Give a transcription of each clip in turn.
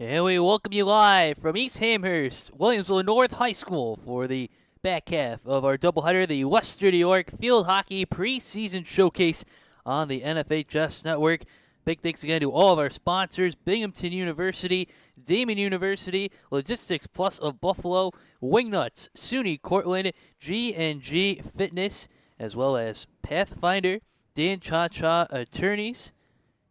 And we welcome you live from East Amherst, Williamsville North High School for the back half of our doubleheader, the Western New York Field Hockey Preseason Showcase on the NFHS Network. Big thanks again to all of our sponsors, Binghamton University, Damon University, Logistics Plus of Buffalo, Wingnuts, SUNY Cortland, G&G Fitness, as well as Pathfinder, Dan Cha-Cha Attorneys,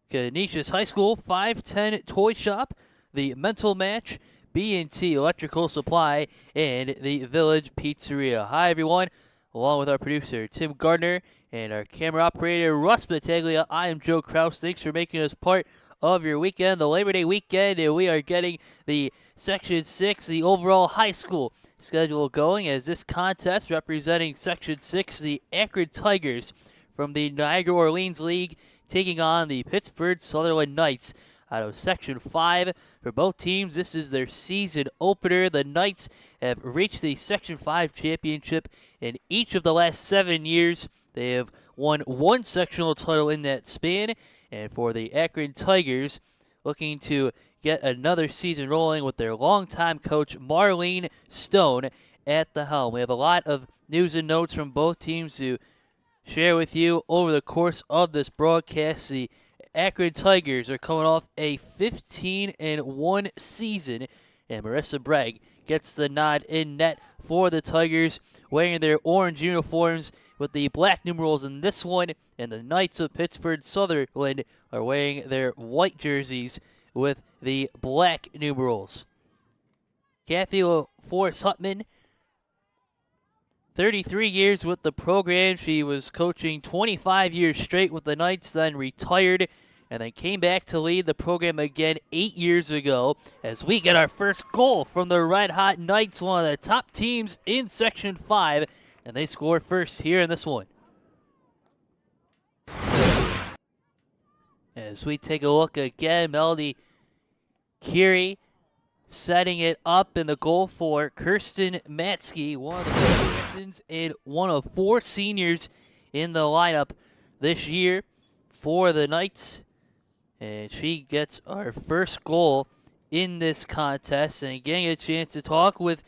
Canisius High School, 510 Toy Shop, the Mental Match, B&T Electrical Supply, and the Village Pizzeria. Hi, everyone. Along with our producer, Tim Gardner, and our camera operator, Russ Battaglia, I am Joe Kraus. Thanks for making us part of your weekend, the Labor Day weekend, and we are getting the Section 6, the overall high school schedule going as this contest representing Section 6, the Akron Tigers from the Niagara Orleans League, taking on the Pittsford Sutherland Knights out of Section 5. For both teams, this is their season opener. The Knights have reached the Section 5 championship in each of the last 7 years. They have won one sectional title in that span. And for the Akron Tigers, looking to get another season rolling with their longtime coach, Marlene Stone, at the helm. We have a lot of news and notes from both teams to share with you over the course of this broadcast. The Akron Tigers are coming off a 15-1 season, and Marissa Bragg gets the nod in net for the Tigers, wearing their orange uniforms with the black numerals in this one, and the Knights of Pittsford Sutherland are wearing their white jerseys with the black numerals. Kathy Forrest Hutman, 33 years with the program. She was coaching 25 years straight with the Knights, then retired, and then came back to lead the program again 8 years ago as we get our first goal from the Red Hot Knights, one of the top teams in Section 5, and they score first here in this one. As we take a look again, Melody Curie setting it up in the goal for Kirsten Matsky, one of the captains and one of 4 seniors in the lineup this year for the Knights. And she gets our first goal in this contest. And getting a chance to talk with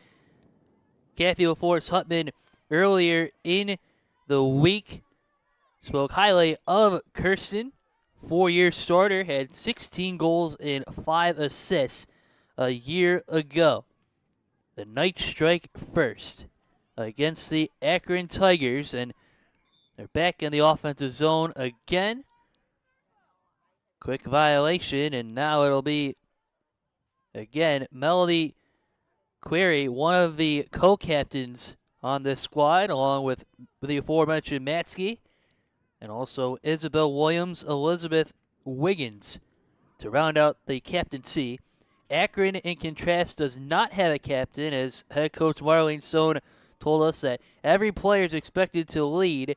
Kathy LaForest Hutman earlier in the week. Spoke highly of Kirsten. 4-year starter, had 16 goals and 5 assists a year ago. The Knights strike first against the Akron Tigers, and they're back in the offensive zone again. Quick violation, and now it'll be, again, Melody Query, one of the co-captains on this squad, along with the aforementioned Matsky, and also Isabel Williams, Elizabeth Wiggins, to round out the captaincy. Akron, in contrast, does not have a captain, as head coach Marlene Stone told us that every player is expected to lead,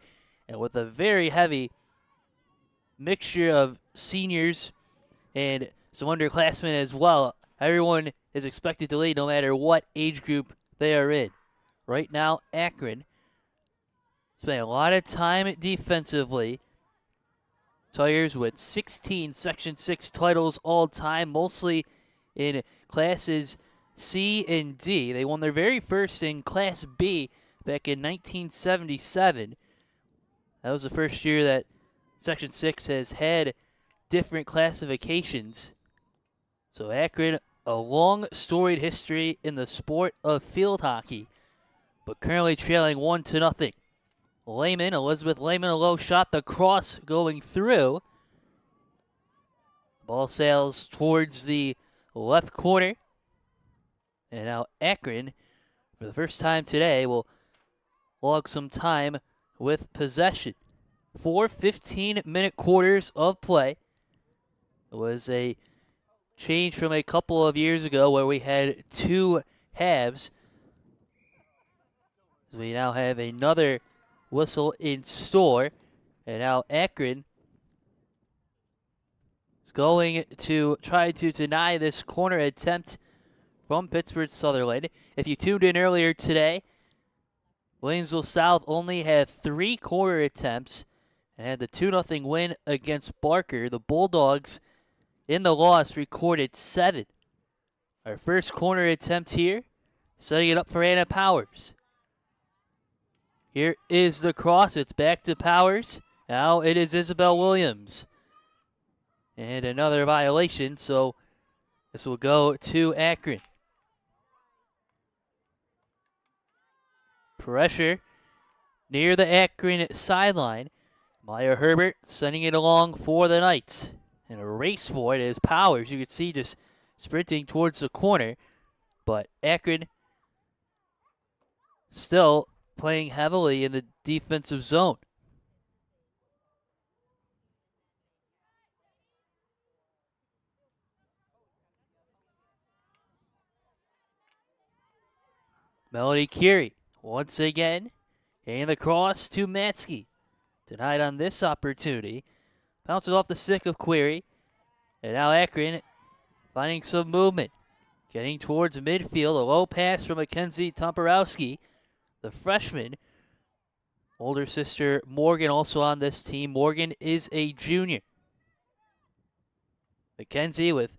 and with a very heavy mixture of seniors and some underclassmen as well, everyone is expected to lead no matter what age group they are in. Right now, Akron spending a lot of time defensively. Tigers with 16 Section 6 titles all time, mostly in classes C and D. They won their very first in Class B back in 1977. That was the first year that Section 6 has had different classifications. So Akron, a long storied history in the sport of field hockey, but currently trailing 1-0. Elizabeth Lehman, a low shot, the cross going through. Ball sails towards the left corner. And now Akron, for the first time today, will log some time with possession. 4 15-minute quarters of play. It was a change from a couple of years ago where we had 2 halves. We now have another whistle in store, and now Akron is going to try to deny this corner attempt from Pittsford Sutherland. If you tuned in earlier today, Williamsville South only had 3 corner attempts and had the 2-0 win against Barker. The Bulldogs in the loss recorded 7. Our first corner attempt here, setting it up for Anna Powers. Here is the cross. It's back to Powers. Now it is Isabel Williams. And another violation, so this will go to Akron. Pressure near the Akron sideline. Maya Herbert sending it along for the Knights. And a race for it is Powers. You can see just sprinting towards the corner. But Akron still playing heavily in the defensive zone. Melody Curie once again. And the cross to Matsky. Denied on this opportunity. Bounces off the stick of Query. And now Akron finding some movement. Getting towards midfield. A low pass from Mackenzie Tomporowski. The freshman. Older sister Morgan also on this team. Morgan is a junior. Mackenzie with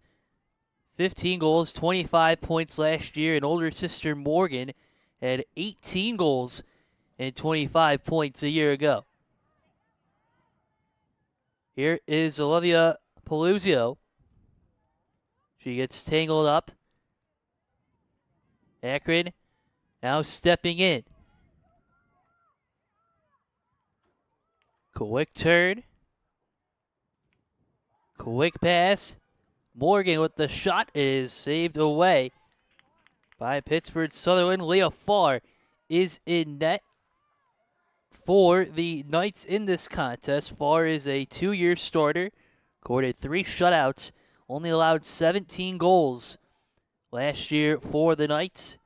15 goals, 25 points last year. And older sister Morgan had 18 goals and 25 points a year ago. Here is Olivia Peluzio. She gets tangled up. Akron now stepping in. Quick turn. Quick pass. Morgan with the shot is saved away by Pittsford Sutherland. Leah Farr is in net for the Knights in this contest. Farr is a 2-year starter. Recorded 3 shutouts. Only allowed 17 goals last year for the Knights.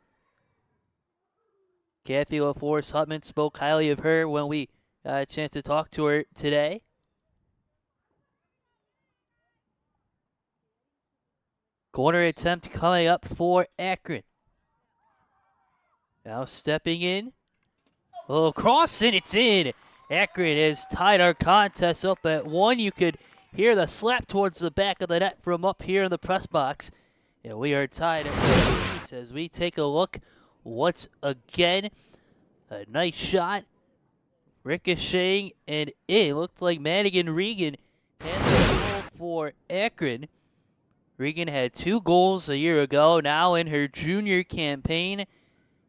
Kathy LaForce Hutman spoke highly of her when we got a chance to talk to her today. Corner attempt coming up for Akron. Now stepping in. A little cross and it's in. Akron has tied our contest up at 1. You could hear the slap towards the back of the net from up here in the press box. And we are tied at 1 as we take a look once again. A nice shot. Ricocheting and in. Looked like Madigan Regan had the goal for Akron. Regan had 2 goals a year ago, now in her junior campaign.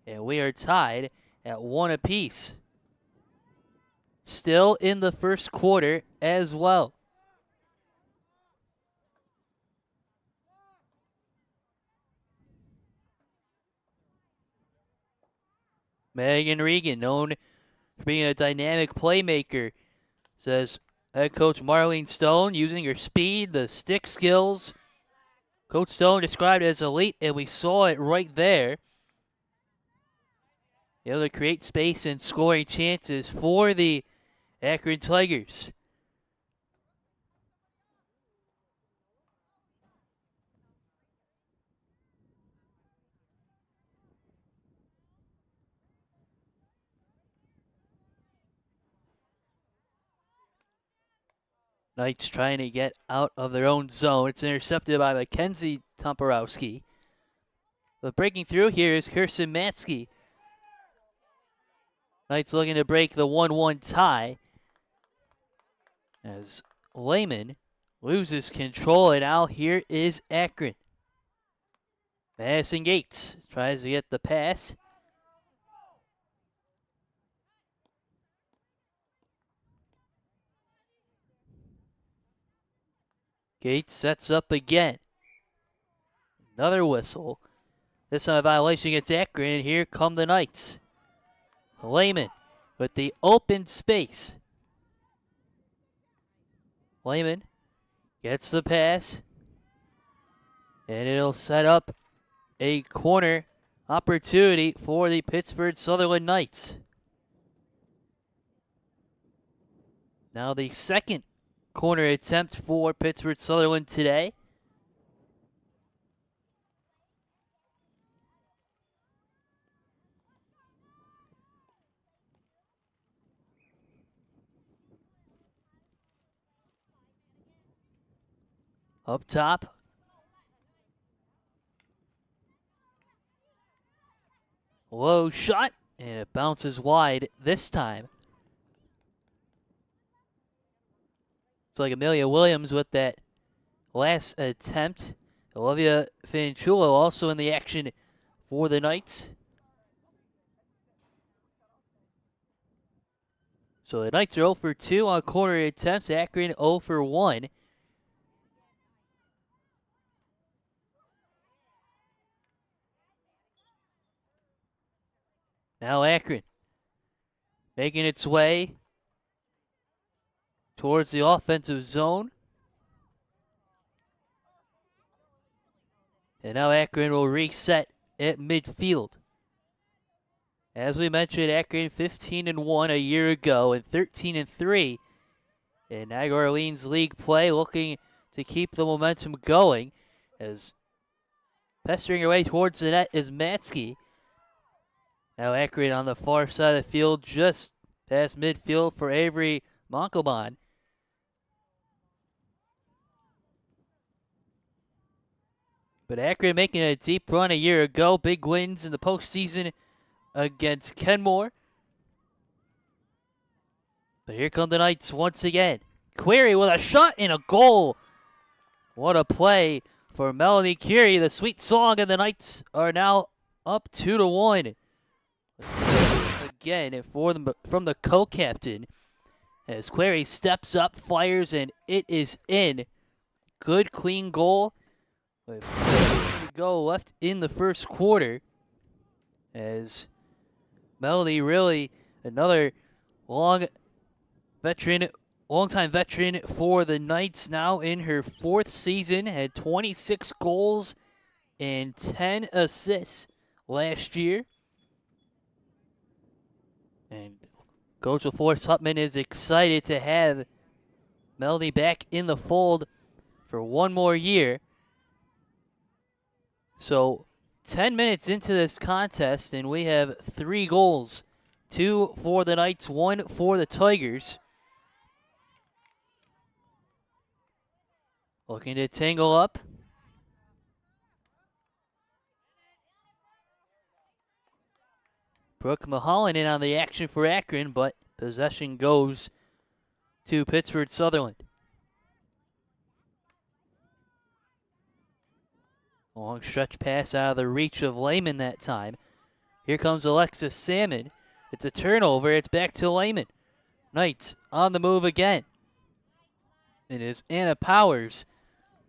And we are tied at 1 apiece. Still in the first quarter as well. Megan Regan, known for being a dynamic playmaker, says head coach Marlene Stone, using her speed, the stick skills. Coach Stone described it as elite, and we saw it right there. Able to create space and scoring chances for the Akron Tigers. Knights trying to get out of their own zone. It's intercepted by Mackenzie Tomporowski. But breaking through here is Kirsten Matsky. Knights looking to break the 1-1 tie as Lehman loses control, and now here is Akron. Madison Gates tries to get the pass. Gates sets up again. Another whistle. This time a violation against Akron, and here come the Knights. Lehman with the open space. Lehman gets the pass, and it'll set up a corner opportunity for the Pittsford Sutherland Knights. Now the second corner attempt for Pittsford Sutherland today. Up top. Low shot, and it bounces wide this time. It's like Amelia Williams with that last attempt. Olivia Fanchulo also in the action for the Knights. So the Knights are 0 for 2 on corner attempts. Akron 0 for 1. Now Akron making its way towards the offensive zone. And now Akron will reset at midfield. As we mentioned, Akron 15-1 a year ago and 13-3 in Niagara Orleans League play, looking to keep the momentum going as pestering her way towards the net is Matsky. Now Akron on the far side of the field, just past midfield for Avery Monkoban. But Akron making a deep run a year ago. Big wins in the postseason against Kenmore. But here come the Knights once again. Query with a shot and a goal. What a play for Melanie Curie. The sweet song, and the Knights are now up 2-1. Again from the co-captain as Query steps up, fires, and it is in. Good, clean goal. With 4 to go left in the first quarter as Melody, really another longtime veteran for the Knights, now in her 4th season, had 26 goals and 10 assists last year. And Coach LaForce Hutman is excited to have Melody back in the fold for one more year. So 10 minutes into this contest, and we have 3 goals. 2 for the Knights, 1 for the Tigers. Looking to tangle up. Brooke Mulholland in on the action for Akron, but possession goes to Pittsford Sutherland. Long stretch pass out of the reach of Lehman that time. Here comes Alexis Salmon. It's a turnover. It's back to Lehman. Knights on the move again. It is Anna Powers.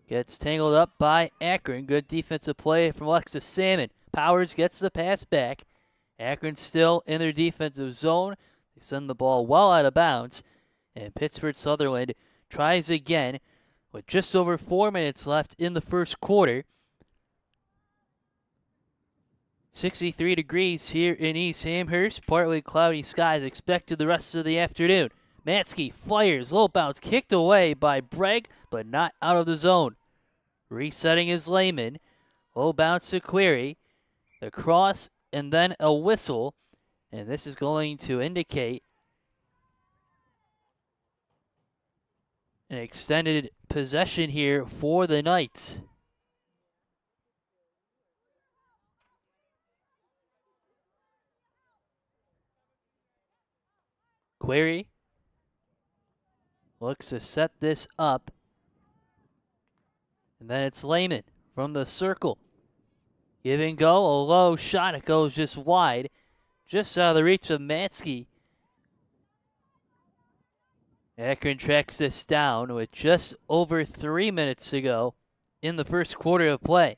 Gets tangled up by Akron. Good defensive play from Alexis Salmon. Powers gets the pass back. Akron still in their defensive zone. They send the ball well out of bounds. And Pittsford Sutherland tries again with just over 4 minutes left in the first quarter. 63 degrees here in East Amherst. Partly cloudy skies expected the rest of the afternoon. Matsky fires, low bounce, kicked away by Bragg, but not out of the zone. Resetting is Lehman. Low bounce to Query. The cross and then a whistle. And this is going to indicate an extended possession here for the Knights. Query looks to set this up. And then it's Lehman from the circle. Give and go, a low shot. It goes just wide, just out of the reach of Matsky. Akron tracks this down with just over 3 minutes to go in the first quarter of play.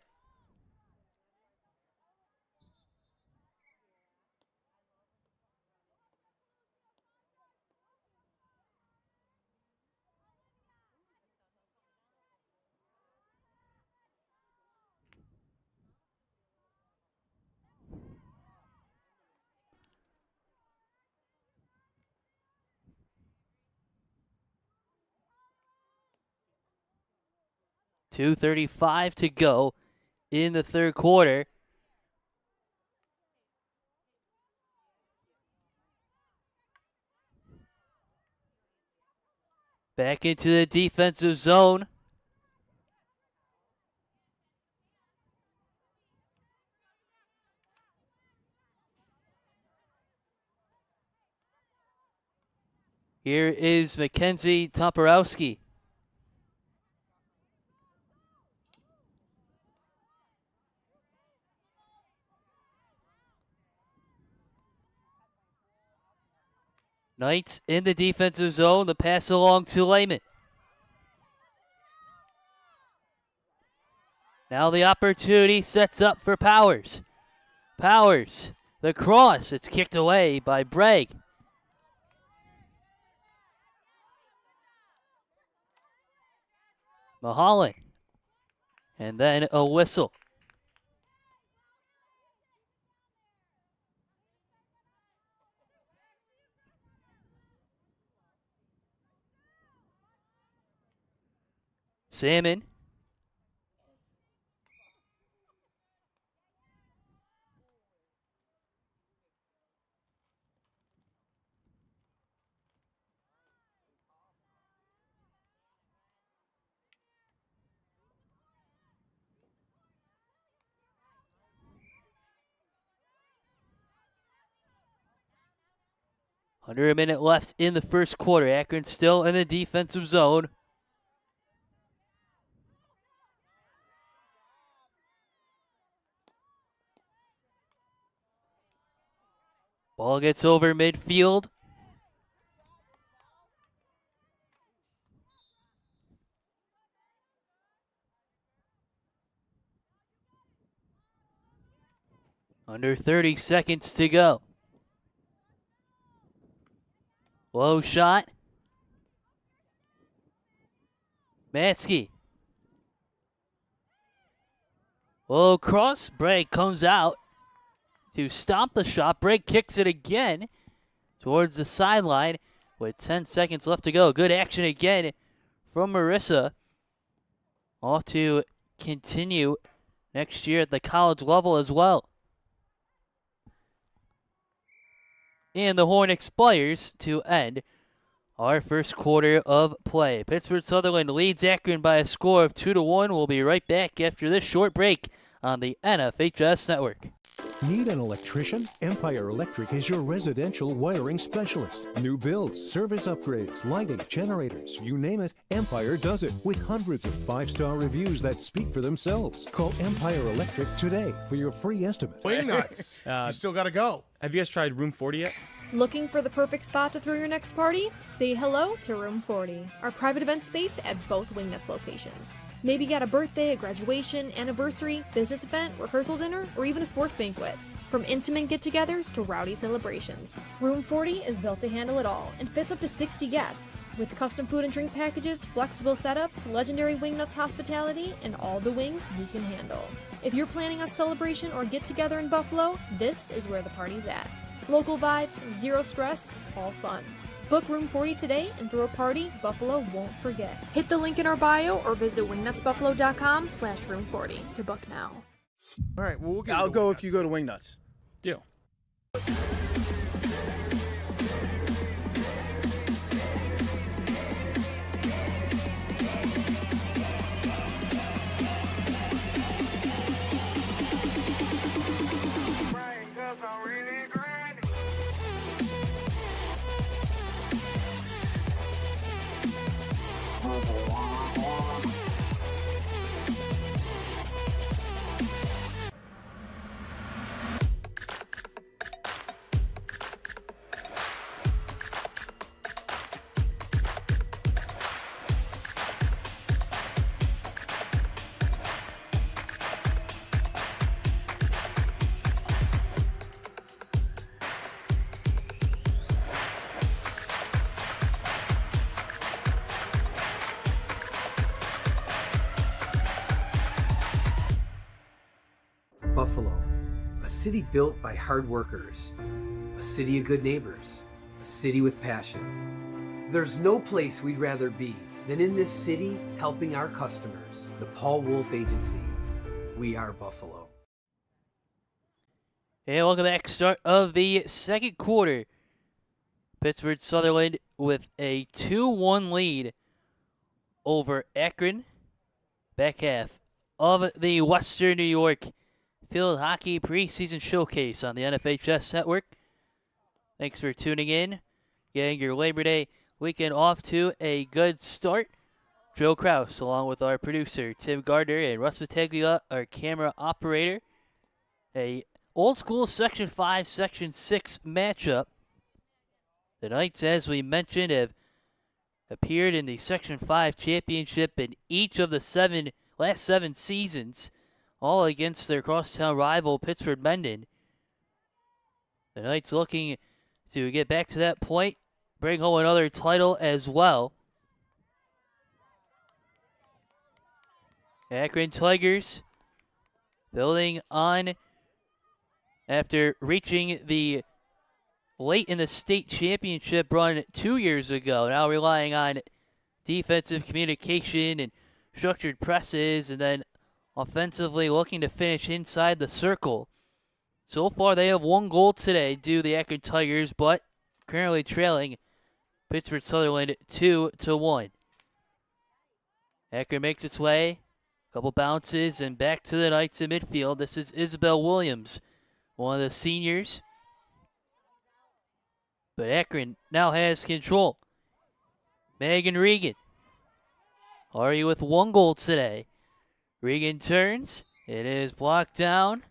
.235 to go in the third quarter. Back into the defensive zone. Here is Mackenzie Toporowski. Knights in the defensive zone. The pass along to Lehman. Now the opportunity sets up for Powers. Powers, the cross. It's kicked away by Bragg. Mahalan. And then a whistle. Salmon. Under a minute left in the first quarter. Akron still in the defensive zone. Ball gets over midfield. Under 30 seconds to go. Low shot. Matsky. Low cross. Bragg comes out to stop the shot. Bragg kicks it again towards the sideline with 10 seconds left to go. Good action again from Marissa. Off to continue next year at the college level as well. And the horn expires to end our first quarter of play. Pittsford Sutherland leads Akron by a score of 2-1. We'll be right back after this short break on the NFHS Network. Need an electrician? Empire Electric is your residential wiring specialist. New builds, service upgrades, lighting, generators, you name it, Empire does it with hundreds of 5-star reviews that speak for themselves. Call Empire Electric today for your free estimate. Wing nuts. You still got to go. Have you guys tried Room 40 yet? Looking for the perfect spot to throw your next party? Say hello to Room 40, our private event space at both Wingnuts locations. Maybe you got a birthday, a graduation, anniversary, business event, rehearsal dinner, or even a sports banquet. From intimate get-togethers to rowdy celebrations, Room 40 is built to handle it all and fits up to 60 guests. With custom food and drink packages, flexible setups, legendary Wingnuts hospitality, and all the wings you can handle. If you're planning a celebration or get-together in Buffalo, this is where the party's at. Local vibes, zero stress, all fun. Book Room 40 today and throw a party Buffalo won't forget. Hit the link in our bio or visit wingnutsbuffalo.com/room40 to book now. All right, well, I'll go if you go to Wingnuts. Deal. Buffalo, a city built by hard workers, a city of good neighbors, a city with passion. There's no place we'd rather be than in this city helping our customers. The Paul Wolf Agency. We are Buffalo. And welcome back. Start of the second quarter. Pittsford Sutherland with a 2-1 lead over Akron. Back half of the Western New York Field Hockey Preseason Showcase on the NFHS Network. Thanks for tuning in, getting your Labor Day weekend off to a good start. Joe Kraus, along with our producer Tim Gardner and Russ Battaglia, our camera operator. A old school Section 5, Section 6 matchup. The Knights, as we mentioned, have appeared in the Section 5 championship in each of the last seven seasons, all against their crosstown rival Pittsford Mendon. The Knights looking to get back to that point, bring home another title as well. Akron Tigers building on after reaching the late in the state championship run 2 years ago, now relying on defensive communication and structured presses, and then offensively looking to finish inside the circle. So far, they have 1 goal today, due the Akron Tigers, but currently trailing Pittsford Sutherland 2-1. Akron makes its way, couple bounces, and back to the Knights in midfield. This is Isabel Williams, one of the seniors. But Akron now has control. Megan Regan, already with 1 goal today. Regan turns. It is blocked down.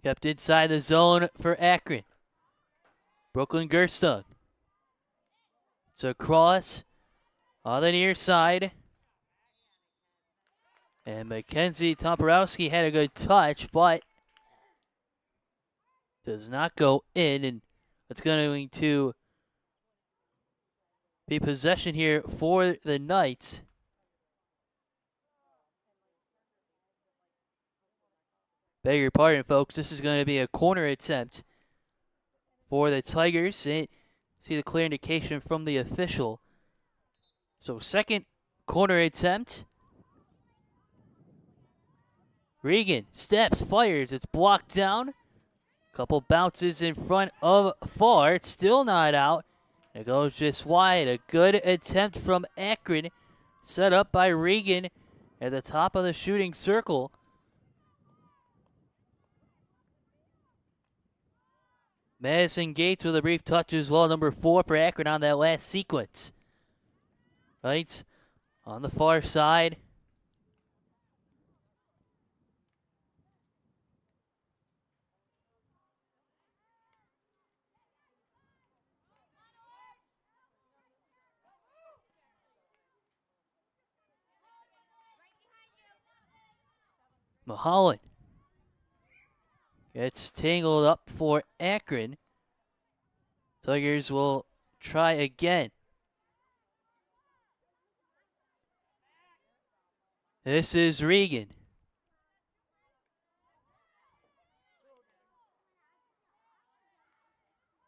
Kept inside the zone for Akron. Brooklyn Gerstung. It's a cross on the near side. And Mackenzie Tomporowski had a good touch, but does not go in. And it's going to be possession here for the Knights. Beg your pardon, folks. This is going to be a corner attempt for the Tigers. And see the clear indication from the official. So second corner attempt. Regan steps, fires. It's blocked down. Couple bounces in front of Farr. It's still not out. It goes just wide. A good attempt from Akron. Set up by Regan at the top of the shooting circle. Madison Gates with a brief touch as well. Number 4 for Akron on that last sequence. Knights on the far side. Mulholland gets tangled up for Akron. Tigers will try again. This is Regan.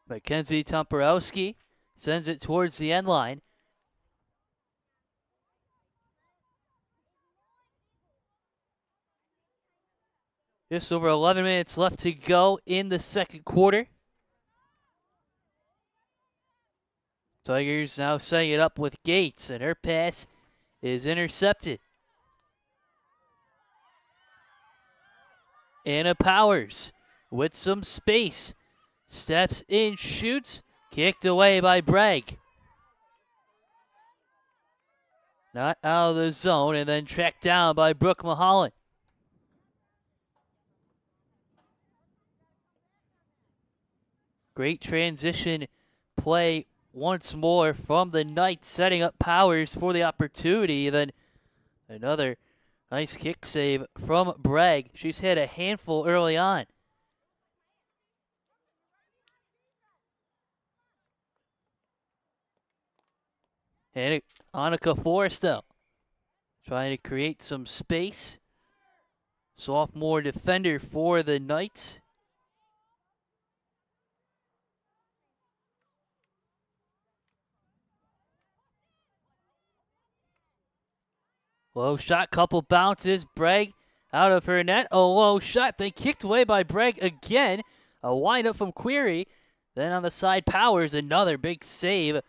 Mackenzie Tomporowski sends it towards the end line. Just over 11 minutes left to go in the second quarter. Tigers now setting it up with Gates, and her pass is intercepted. Anna Powers with some space. Steps in, shoots, kicked away by Bragg. Not out of the zone, and then tracked down by Brooke Mulholland. Great transition play once more from the Knights, setting up Powers for the opportunity. Then another nice kick save from Bragg. She's had a handful early on. And Annika Forrestel trying to create some space. Sophomore defender for the Knights. Low shot, couple bounces. Bragg out of her net. A low shot. They kicked away by Bragg again. A windup from Query. Then on the side, Powers. Another big save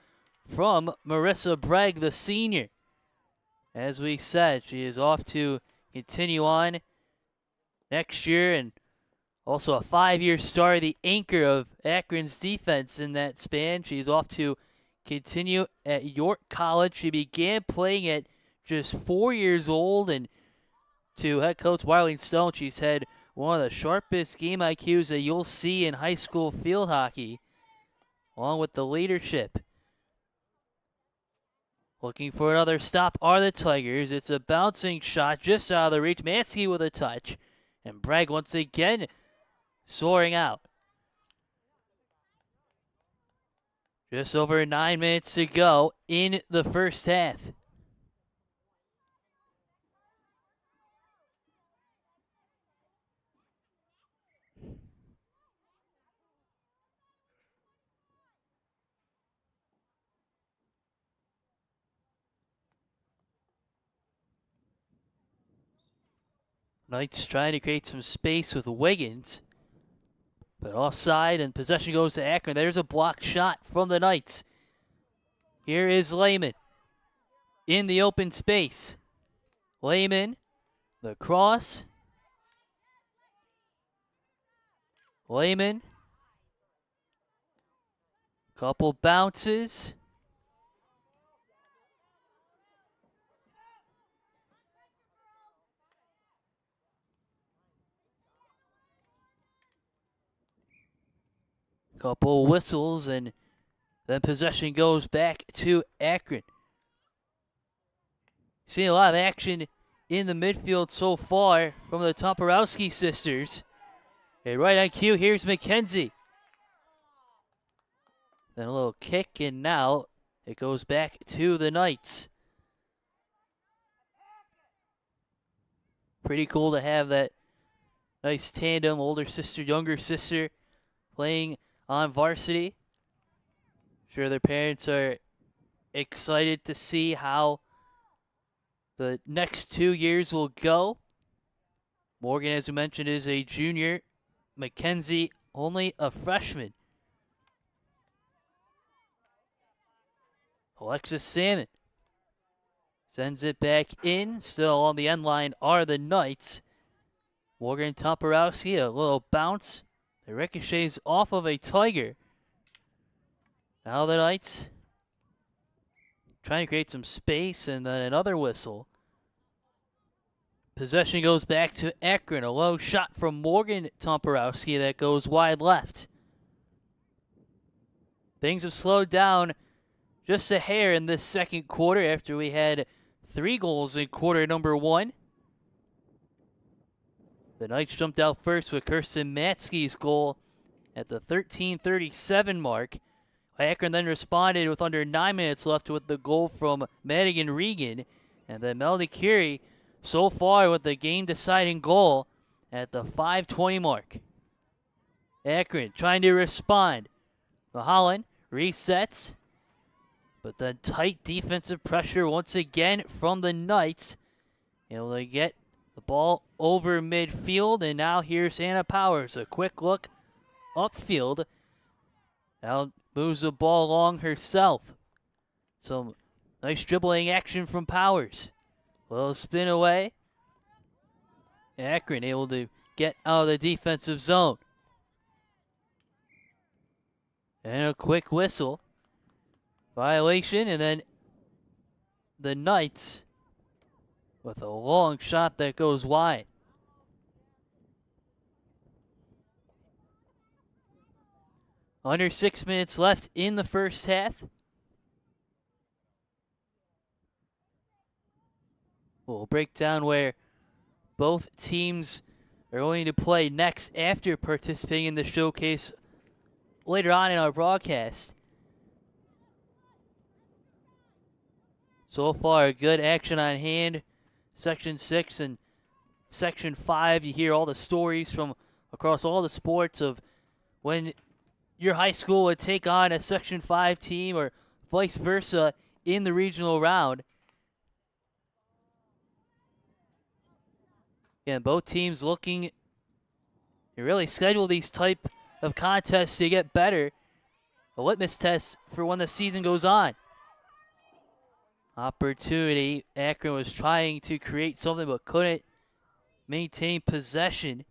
from Marissa Bragg, the senior. As we said, she is off to continue on next year and also a 5-year star, the anchor of Akron's defense in that span. She's off to continue at York College. She began playing at just 4 years old, and to head coach Wiley Stone, she's had one of the sharpest game IQs that you'll see in high school field hockey, along with the leadership. Looking for another stop are the Tigers. It's a bouncing shot just out of the reach. Mansky with a touch, and Bragg once again soaring out. Just over 9 minutes to go in the first half. Knights trying to create some space with Wiggins, but offside, and possession goes to Akron. There's a blocked shot from the Knights. Here is Lehman in the open space. Lehman, the cross. Lehman, couple bounces. Couple whistles, and then possession goes back to Akron. Seeing a lot of action in the midfield so far from the Toporowski sisters. And right on cue, here's McKenzie. Then a little kick, and now it goes back to the Knights. Pretty cool to have that nice tandem, older sister, younger sister, playing on varsity. Sure, their parents are excited to see how the next 2 years will go. Morgan, as we mentioned, is a junior. Mackenzie, only a freshman. Alexis Salmon sends it back in. Still on the end line are the Knights. Morgan Toporowski, a little bounce. It ricochets off of a Tiger. Now the Knights trying to create some space, and then another whistle. Possession goes back to Akron. A low shot from Morgan Toporowski that goes wide left. Things have slowed down just a hair in this second quarter after we had 3 goals in quarter number 1. The Knights jumped out first with Kirsten Matsky's goal at the 13:37 mark. Akron then responded with under 9 minutes left with the goal from Madigan Regan. And then Melody Curie so far with the game-deciding goal at the 5:20 mark. Akron trying to respond. Mahalan resets, but then tight defensive pressure once again from the Knights. Able to get the ball over midfield, and now here's Anna Powers. A quick look upfield. Now moves the ball along herself. Some nice dribbling action from Powers. Little spin away. Akron able to get out of the defensive zone. And a quick whistle. Violation, and then the Knights with a long shot that goes wide. Under 6 minutes left in the first half. We'll break down where both teams are going to play next after participating in the showcase later on in our broadcast. So far, good action on hand. Section 6 and Section 5, you hear all the stories from across all the sports of when your high school would take on a Section 5 team or vice versa in the regional round. And both teams looking to really schedule these type of contests to get better. A litmus test for when the season goes on. Opportunity. Akron was trying to create something but couldn't maintain possession,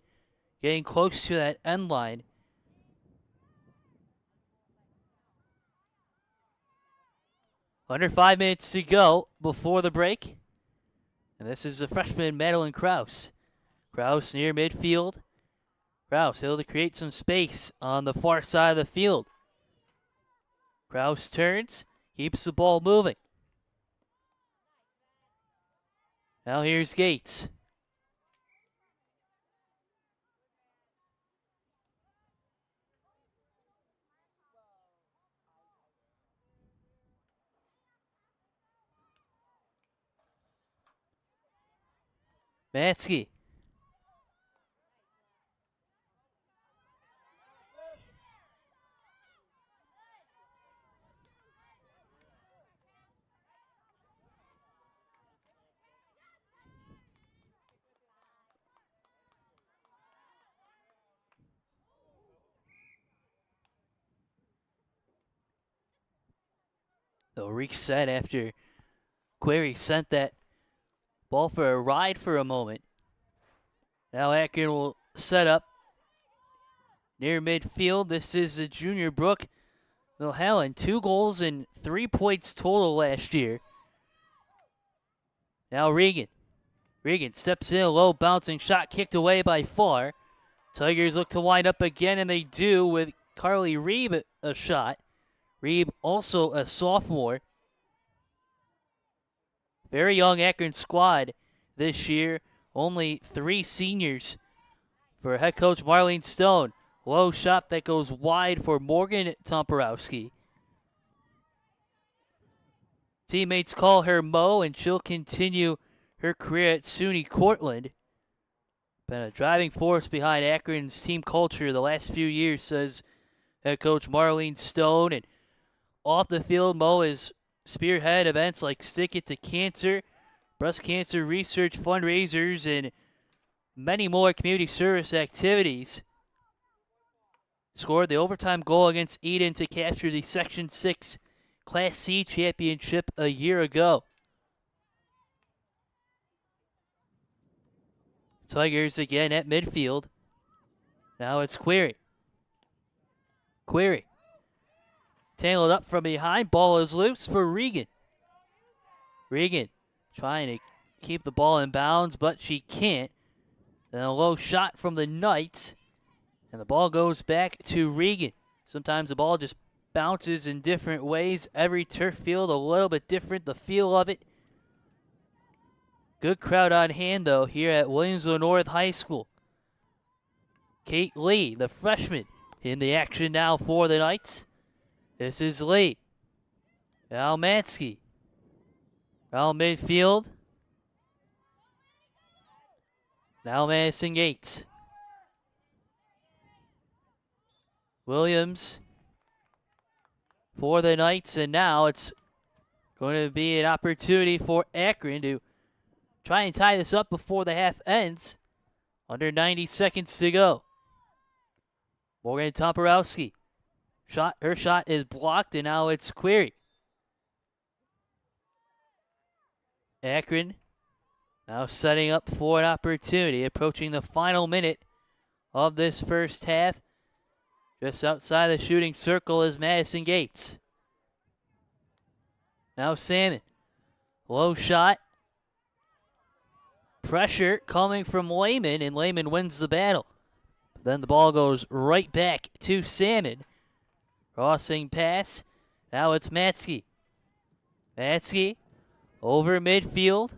getting close to that end line. Under 5 minutes to go before the break. And this is the freshman Madeline Kraus. Kraus near midfield. Kraus able to create some space on the far side of the field. Kraus turns, keeps the ball moving. Now here's Gates. Matsky. They'll reset after Query sent that ball for a ride for a moment. Now Akron will set up near midfield. This is the junior Brooke Milhalen. 2 goals and 3 points total last year. Now Regan. Regan steps in, a low bouncing shot kicked away by Farr. Tigers look to wind up again, and they do with Carly Reeb a shot. Reeb also a sophomore. Very young Akron squad this year. Only 3 seniors for head coach Marlene Stone. Low shot that goes wide for Morgan Tomporowski. Teammates call her Mo, and she'll continue her career at SUNY Cortland. Been a driving force behind Akron's team culture the last few years, says head coach Marlene Stone. And off the field, Mo is spearhead events like Stick It to Cancer, breast cancer research fundraisers, and many more community service activities. Scored the overtime goal against Eden to capture the Section 6 Class C championship a year ago. Tigers again at midfield. Now it's Query. Query. Tangled up from behind. Ball is loose for Regan. Regan trying to keep the ball in bounds, but she can't. Then a low shot from the Knights. And the ball goes back to Regan. Sometimes the ball just bounces in different ways. Every turf field a little bit different, the feel of it. Good crowd on hand, though, here at Williamsville North High School. Kate Lee, the freshman, in the action now for the Knights. This is Lee. Now Matsky. Around midfield. Now Madison Gates. Williams for the Knights, and now it's going to be an opportunity for Akron to try and tie this up before the half ends. Under 90 seconds to go. Morgan Tomporowski. Her shot is blocked, and now it's Query. Akron now setting up for an opportunity, approaching the final minute of this first half. Just outside the shooting circle is Madison Gates. Now Salmon. Low shot. Pressure coming from Lehman, and Lehman wins the battle. Then the ball goes right back to Salmon. Crossing pass. Now it's Matsky. Matsky over midfield.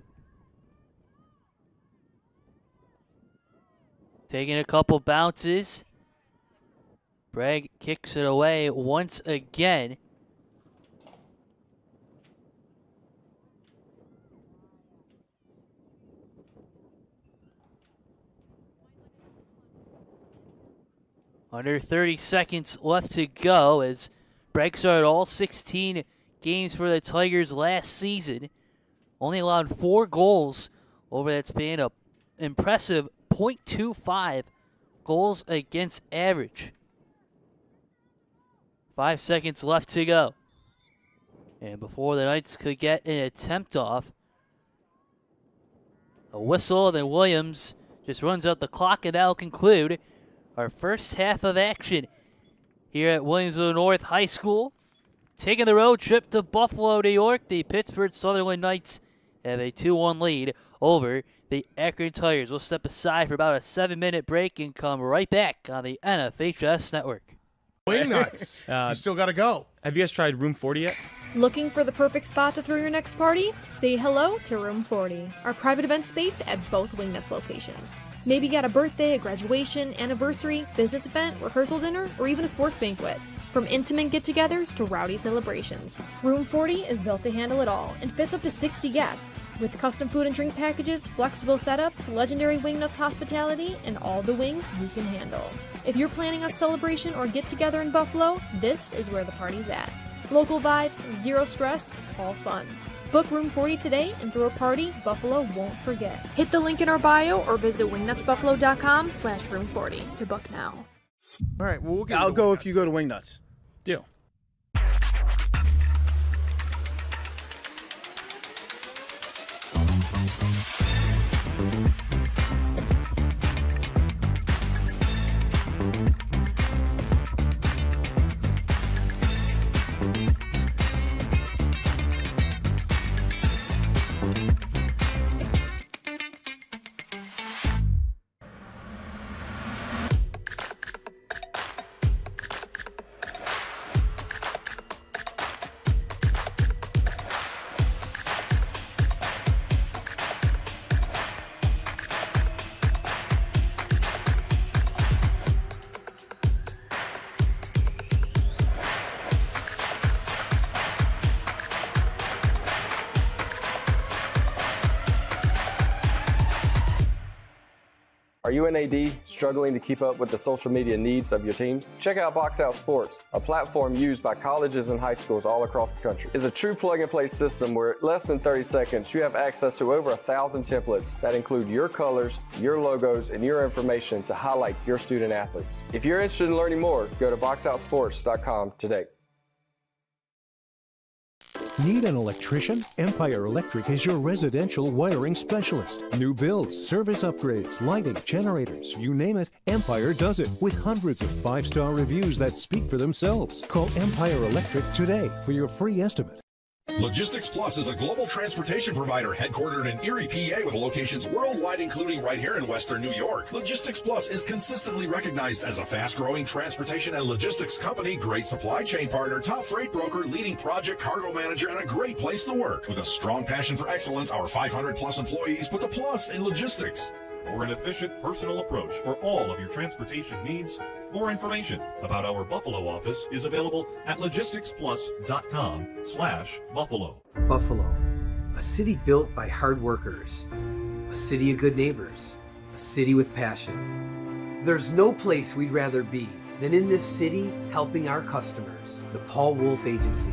Taking a couple bounces. Bragg kicks it away once again. Under 30 seconds left to go as Bragg started all 16 games for the Tigers last season. Only allowed 4 goals over that span, an impressive .25 goals against average. 5 seconds left to go. And before the Knights could get an attempt off, a whistle, then Williams just runs out the clock, and that'll conclude our first half of action here at Williamsville North High School. Taking the road trip to Buffalo, New York, the Pittsford Sutherland Knights have a 2-1 lead over the Akron Tigers. We'll step aside for about a 7-minute break and come right back on the NFHS Network. Wing nuts. You still got to go. Have you guys tried Room 40 yet? Looking for the perfect spot to throw your next party? Say hello to Room 40, our private event space at both Wingnuts locations. Maybe got a birthday, a graduation, anniversary, business event, rehearsal dinner, or even a sports banquet. From intimate get-togethers to rowdy celebrations, Room 40 is built to handle it all and fits up to 60 guests, with custom food and drink packages, flexible setups, legendary Wingnuts hospitality, and all the wings you can handle. If you're planning a celebration or get-together in Buffalo, this is where the party's at. Local vibes, zero stress, all fun. Book Room 40 today and throw a party Buffalo won't forget. Hit the link in our bio or visit wingnutsbuffalo.com/room40 to book now. All right, well, we'll get I'll into go Wing if you Nuts. go to Wingnuts. Deal. Are you an AD struggling to keep up with the social media needs of your teams? Check out Box Out Sports, a platform used by colleges and high schools all across the country. It's a true plug-and-play system where in less than 30 seconds you have access to over 1,000 templates that include your colors, your logos, and your information to highlight your student athletes. If you're interested in learning more, go to boxoutsports.com today. Need an electrician? Empire Electric is your residential wiring specialist. New builds, service upgrades, lighting, generators, you name it, Empire does it with hundreds of 5-star reviews that speak for themselves. Call Empire Electric today for your free estimate. Logistics Plus is a global transportation provider headquartered in Erie, PA with locations worldwide, including right here in Western New York. Logistics Plus is consistently recognized as a fast-growing transportation and logistics company, great supply chain partner, top freight broker, leading project cargo manager, and a great place to work. With a strong passion for excellence, our 500-plus employees put the plus in logistics. For an efficient, personal approach for all of your transportation needs, more information about our Buffalo office is available at logisticsplus.com/Buffalo. Buffalo, a city built by hard workers, a city of good neighbors, a city with passion. There's no place we'd rather be than in this city helping our customers. The Paul Wolf Agency.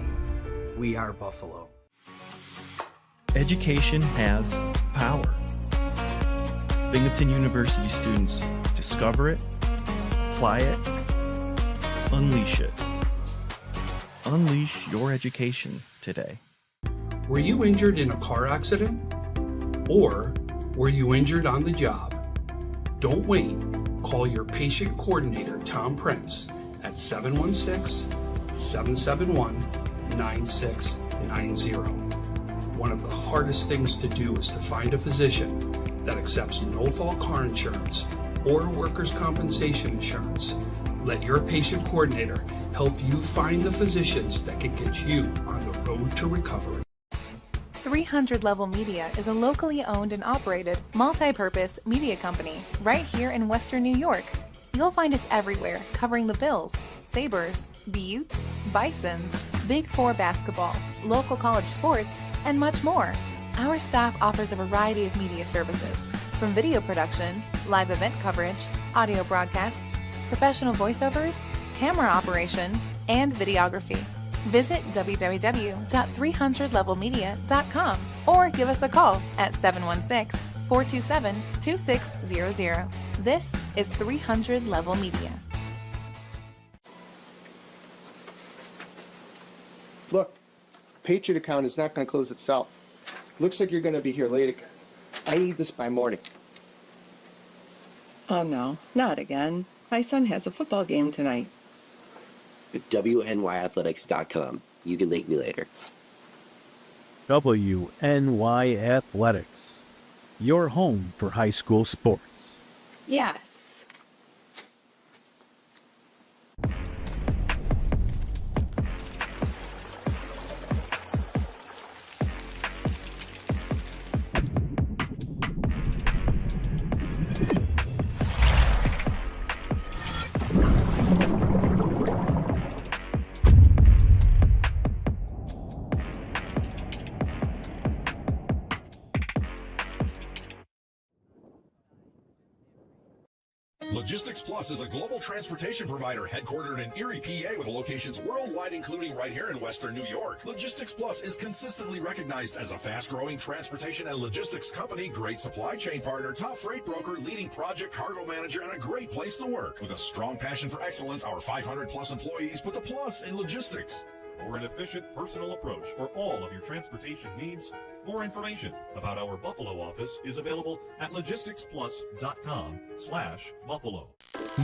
We are Buffalo. Education has power. Binghamton University students discover it, apply it, unleash it. Unleash your education today. Were you injured in a car accident? Or were you injured on the job? Don't wait. Call your patient coordinator, Tom Prince, at 716-771-9690. One of the hardest things to do is to find a physician that accepts no-fault car insurance or workers' compensation insurance. Let your patient coordinator help you find the physicians that can get you on the road to recovery. 300 Level Media is a locally owned and operated multi-purpose media company right here in Western New York. You'll find us everywhere covering the Bills, Sabres, Buttes, Bisons, Big Four basketball, local college sports, and much more. Our staff offers a variety of media services, from video production, live event coverage, audio broadcasts, professional voiceovers, camera operation, and videography. Visit www.300levelmedia.com or give us a call at 716-427-2600. This is 300 Level Media. Look, Patriot account is not going to close itself. Looks like you're going to be here late again. I need this by morning. Oh no, not again. My son has a football game tonight. WNYathletics.com. You can thank me later. WNY Athletics, your home for high school sports. Yes. Logistics Plus is a global transportation provider headquartered in Erie, PA with locations worldwide, including right here in Western New York. Logistics Plus is consistently recognized as a fast-growing transportation and logistics company, great supply chain partner, top freight broker, leading project cargo manager, and a great place to work. With a strong passion for excellence, our 500-plus employees put the plus in logistics. For an efficient, personal approach for all of your transportation needs, more information about our Buffalo office is available at logisticsplus.com/Buffalo.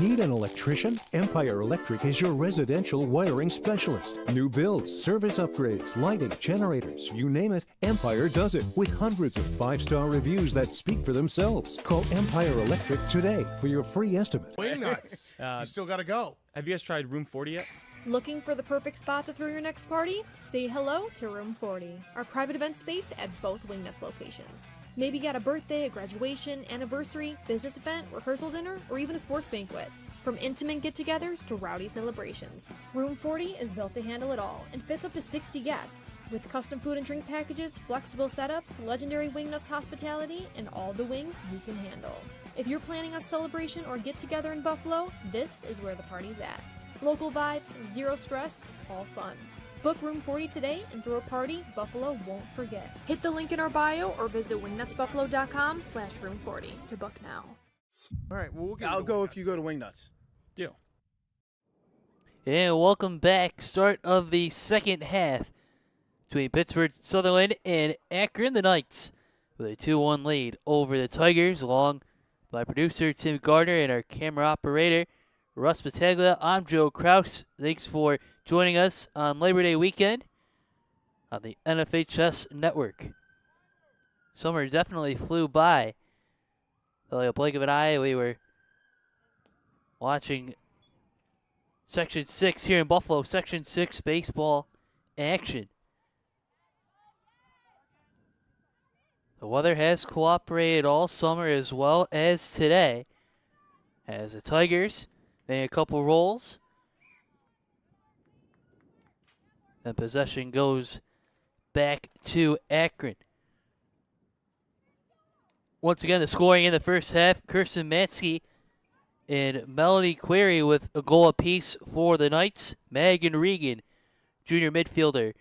Need an electrician? Empire Electric is your residential wiring specialist. New builds, service upgrades, lighting, generators, you name it, Empire does it with hundreds of 5-star reviews that speak for themselves. Call Empire Electric today for your free estimate. Wing nuts. You still got to go. Have you guys tried Room 40 yet? Looking for the perfect spot to throw your next party? Say hello to Room 40, our private event space at both Wingnuts locations. Maybe got a birthday, a graduation, anniversary, business event, rehearsal dinner, or even a sports banquet. From intimate get-togethers to rowdy celebrations, Room 40 is built to handle it all and fits up to 60 guests, with custom food and drink packages, flexible setups, legendary Wingnuts hospitality, and all the wings you can handle. If you're planning a celebration or get-together in Buffalo, this is where the party's at. Local vibes, zero stress, all fun. Book Room 40 today and throw a party Buffalo won't forget. Hit the link in our bio or visit wingnutsbuffalo.com/room40 to book now. All right, well, we'll get I'll go if you go to Wingnuts. Deal. And welcome back. Start of the second half between Pittsford, Sutherland, and Akron. The Knights with a 2-1 lead over the Tigers, along by producer Tim Gardner and our camera operator Russ Battaglia. I'm Joe Kraus. Thanks for joining us on Labor Day weekend on the NFHS Network. Summer definitely flew by. Like a blink of an eye, we were watching Section 6 here in Buffalo, Section 6 baseball action. The weather has cooperated all summer as well as today, as the Tigers made a couple rolls. Then possession goes back to Akron. Once again, the scoring in the first half, Kirsten Matsky and Melody Query with a goal apiece for the Knights. Megan Regan, junior midfielder,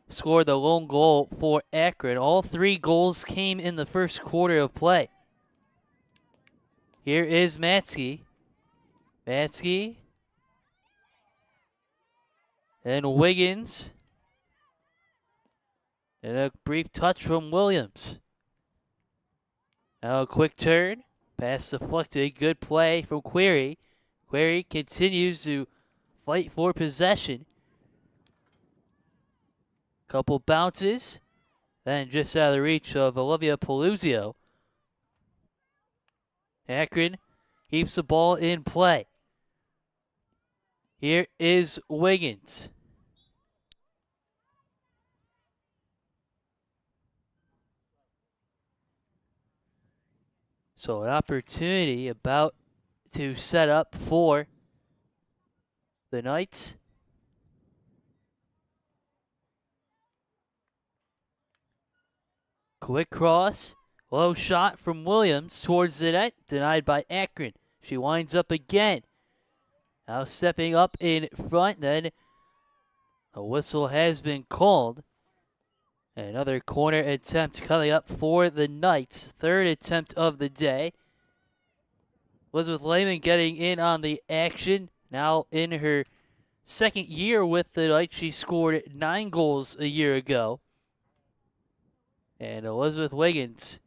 scored the lone goal for Akron. All 3 goals came in the first quarter of play. Here is Matsky. Matsky. And Wiggins. And a brief touch from Williams. Now a quick turn. Pass deflected. Good play from Query. Query continues to fight for possession. Couple bounces. Then just out of the reach of Olivia Peluzio. Akron keeps the ball in play. Here is Wiggins. So an opportunity about to set up for the Knights. Quick cross. Low shot from Williams towards the net. Denied by Akron. She winds up again. Now stepping up in front. Then a whistle has been called. Another corner attempt coming up for the Knights. Third attempt of the day. Elizabeth Lehman getting in on the action. Now in her second year with the Knights. She scored 9 goals a year ago. And Elizabeth Wiggins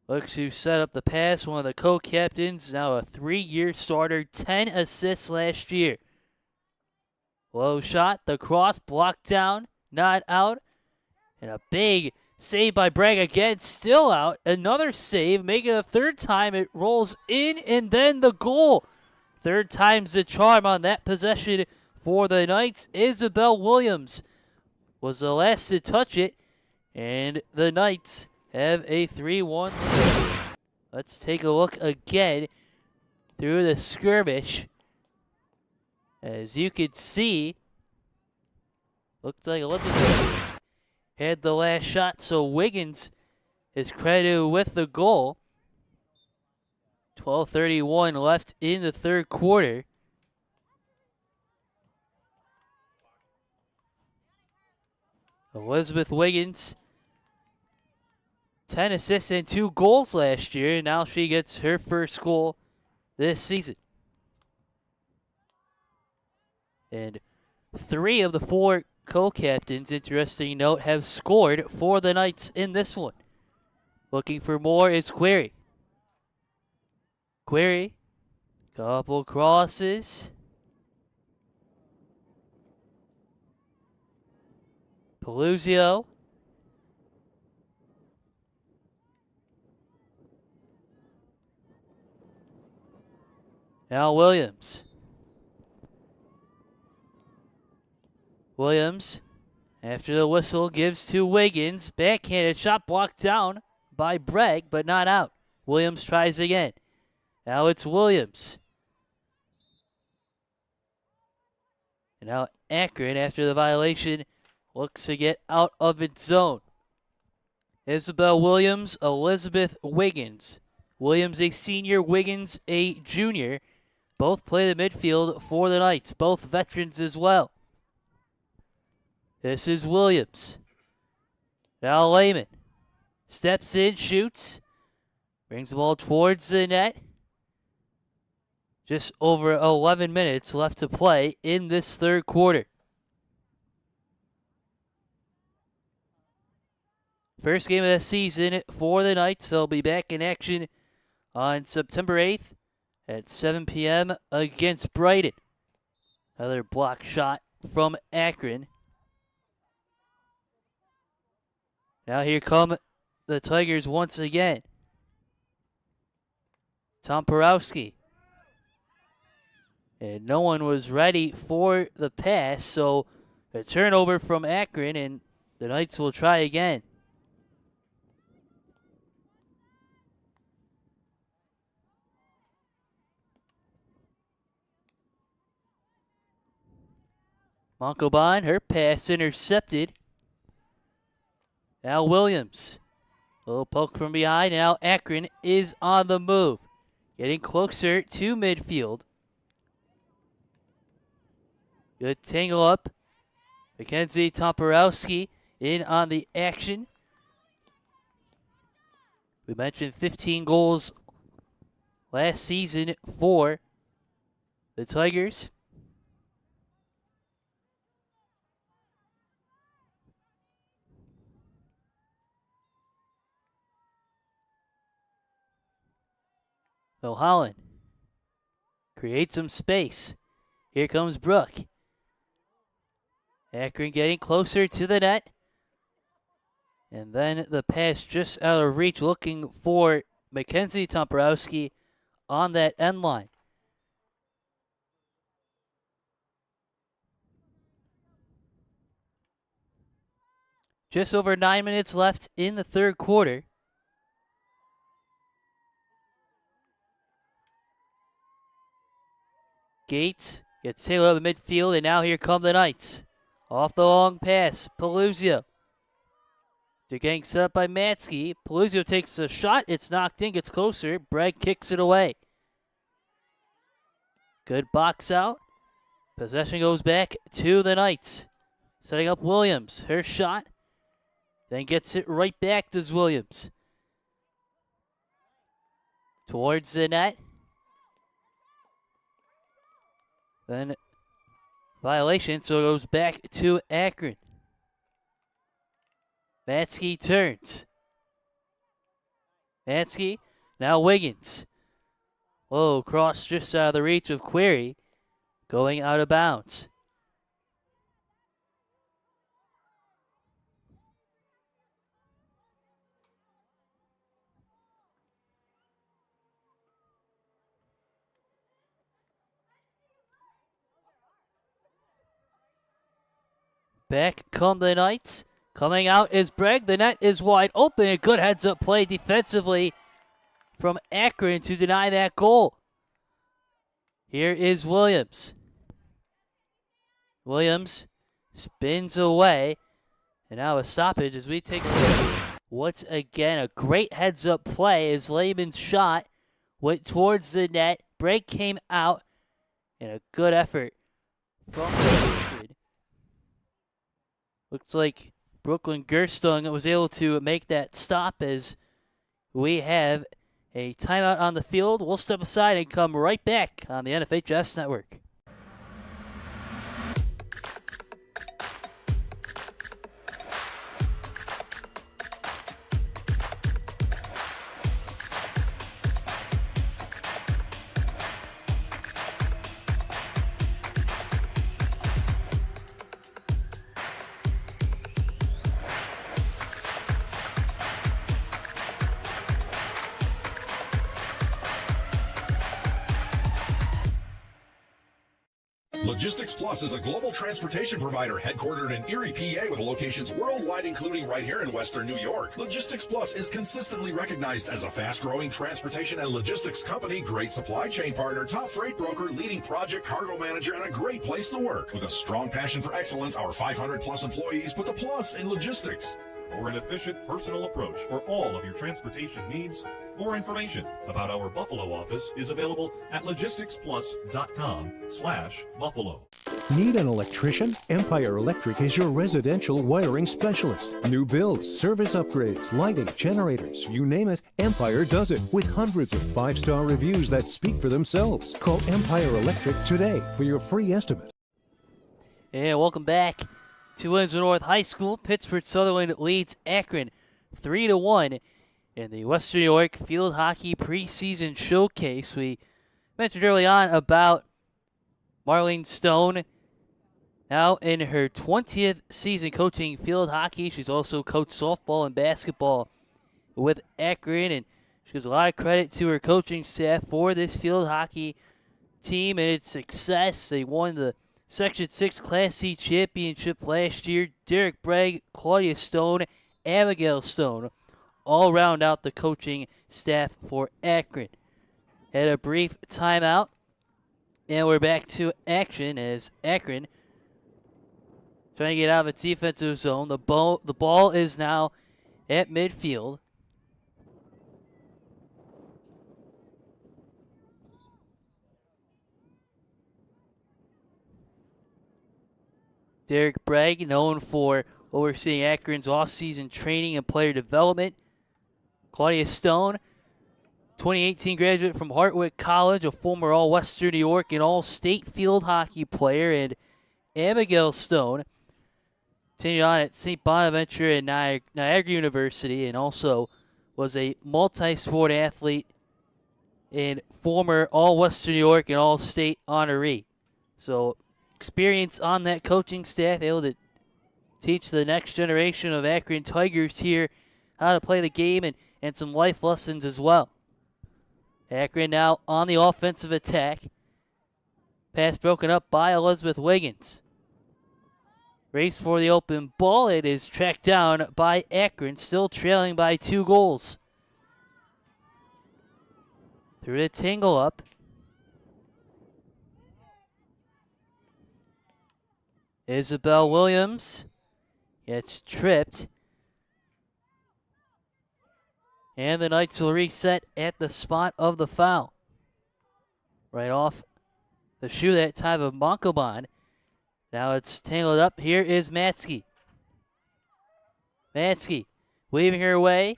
looks to set up the pass. One of the co-captains, now a 3-year starter, 10 assists last year. Low shot, the cross blocked down, not out. And a big save by Bragg again, still out. Another save, making it a third time. It rolls in and then the goal. Third time's the charm on that possession for the Knights. Isabel Williams was the last to touch it. And the Knights have a 3-1 lead. Let's take a look again through the skirmish. As you can see, looks like Elizabeth had the last shot, so Wiggins is credited with the goal. 12:31 left in the third quarter. Elizabeth Wiggins, 10 assists and 2 goals last year, and now she gets her first goal this season. And 3 of the 4 co-captains, interesting note, have scored for the Knights in this one. Looking for more is Query. Query, couple crosses. Peluzio. Now Williams. Williams, after the whistle, gives to Wiggins. Backhanded shot blocked down by Bragg, but not out. Williams tries again. Now it's Williams. And now Akron, after the violation, looks to get out of its zone. Isabel Williams, Elizabeth Wiggins. Williams a senior, Wiggins a junior. Both play the midfield for the Knights, both veterans as well. This is Williams. Now Lehman steps in, shoots, brings the ball towards the net. Just over 11 minutes left to play in this third quarter. First game of the season for the Knights. They'll be back in action on September 8th at 7 p.m. against Brighton. Another block shot from Akron. Now here come the Tigers once again. Tom Porowski. And no one was ready for the pass, so a turnover from Akron, and the Knights will try again. Monkoban, her pass intercepted. Now Williams. A little poke from behind. Now Akron is on the move. Getting closer to midfield. Good tangle up. Mackenzie Tomporowski in on the action. We mentioned 15 goals last season for the Tigers. So Holland creates some space. Here comes Brooke. Akron getting closer to the net. And then the pass just out of reach, looking for Mackenzie Tomporowski on that end line. Just over 9 minutes left in the third quarter. Gates gets tailed up the midfield, and now here come the Knights. Off the long pass, Peluzio. They're getting set up by Matsky. Peluzio takes a shot. It's knocked in, gets closer. Bragg kicks it away. Good box out. Possession goes back to the Knights. Setting up Williams. Her shot. Then gets it right back to Williams. Towards the net. Then violation, so it goes back to Akron. Matsky turns. Mansky, now Wiggins. Whoa, cross just out of the reach of Query, going out of bounds. Back come the Knights. Coming out is Bragg. The net is wide open. A good heads-up play defensively from Akron to deny that goal. Here is Williams. Williams spins away. And now a stoppage as we take a look. Once again, a great heads-up play as Lehman's shot went towards the net. Bragg came out. And a good effort from Akron. Looks like Brooklyn Gerstung was able to make that stop as we have a timeout on the field. We'll step aside and come right back on the NFHS Network. Logistics Plus is a global transportation provider headquartered in Erie, PA with locations worldwide, including right here in Western New York. Logistics Plus is consistently recognized as a fast-growing transportation and logistics company, great supply chain partner, top freight broker, leading project cargo manager, and a great place to work. With a strong passion for excellence, our 500-plus employees put the plus in logistics. For an efficient personal approach for all of your transportation needs, more information about our Buffalo office is available at logisticsplus.com/Buffalo. Need an electrician? Empire Electric is your residential wiring specialist. New builds, service upgrades, lighting, generators, you name it, Empire does it with hundreds of 5-star reviews that speak for themselves. Call Empire Electric today for your free estimate. And welcome back to Windsor North High School. Pittsford Sutherland leads Akron 3-1 in the Western New York Field Hockey Preseason Showcase. We mentioned early on about Marlene Stone, now in her 20th season coaching field hockey. She's also coached softball and basketball with Akron, and she gives a lot of credit to her coaching staff for this field hockey team and its success. They won the Section 6 Class C championship last year. Derek Bragg, Claudia Stone, Abigail Stone all round out the coaching staff for Akron. Had a brief timeout, and we're back to action as Akron trying to get out of its defensive zone. The ball is now at midfield. Derek Bragg, known for overseeing Akron's offseason training and player development. Claudia Stone, 2018 graduate from Hartwick College, a former All-Western New York and All-State field hockey player. And Abigail Stone continued on at St. Bonaventure and Niagara University, and also was a multi-sport athlete and former All-Western New York and All-State honoree. So experience on that coaching staff, able to teach the next generation of Akron Tigers here how to play the game and some life lessons as well. Akron now on the offensive attack. Pass broken up by Elizabeth Wiggins. Race for the open ball. It is tracked down by Akron, still trailing by 2 goals. Through the tangle up. Isabel Williams gets tripped. And the Knights will reset at the spot of the foul. Right off the shoe that time of Monkoban. Now it's tangled up. Here is Matsky. Matsky weaving her way.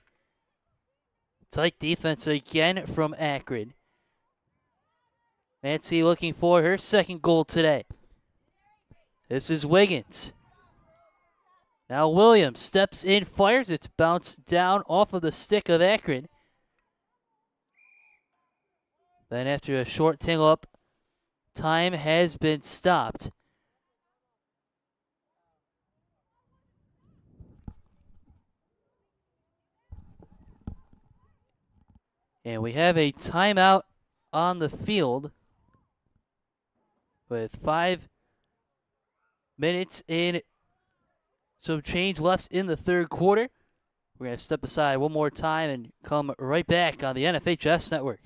Tight defense again from Akron. Matsky looking for her second goal today. This is Wiggins. Now Williams steps in, fires. It's bounced down off of the stick of Akron. Then after a short tingle up, time has been stopped. And we have a timeout on the field with 5 minutes and some change left in the third quarter. We're going to step aside one more time and come right back on the NFHS Network.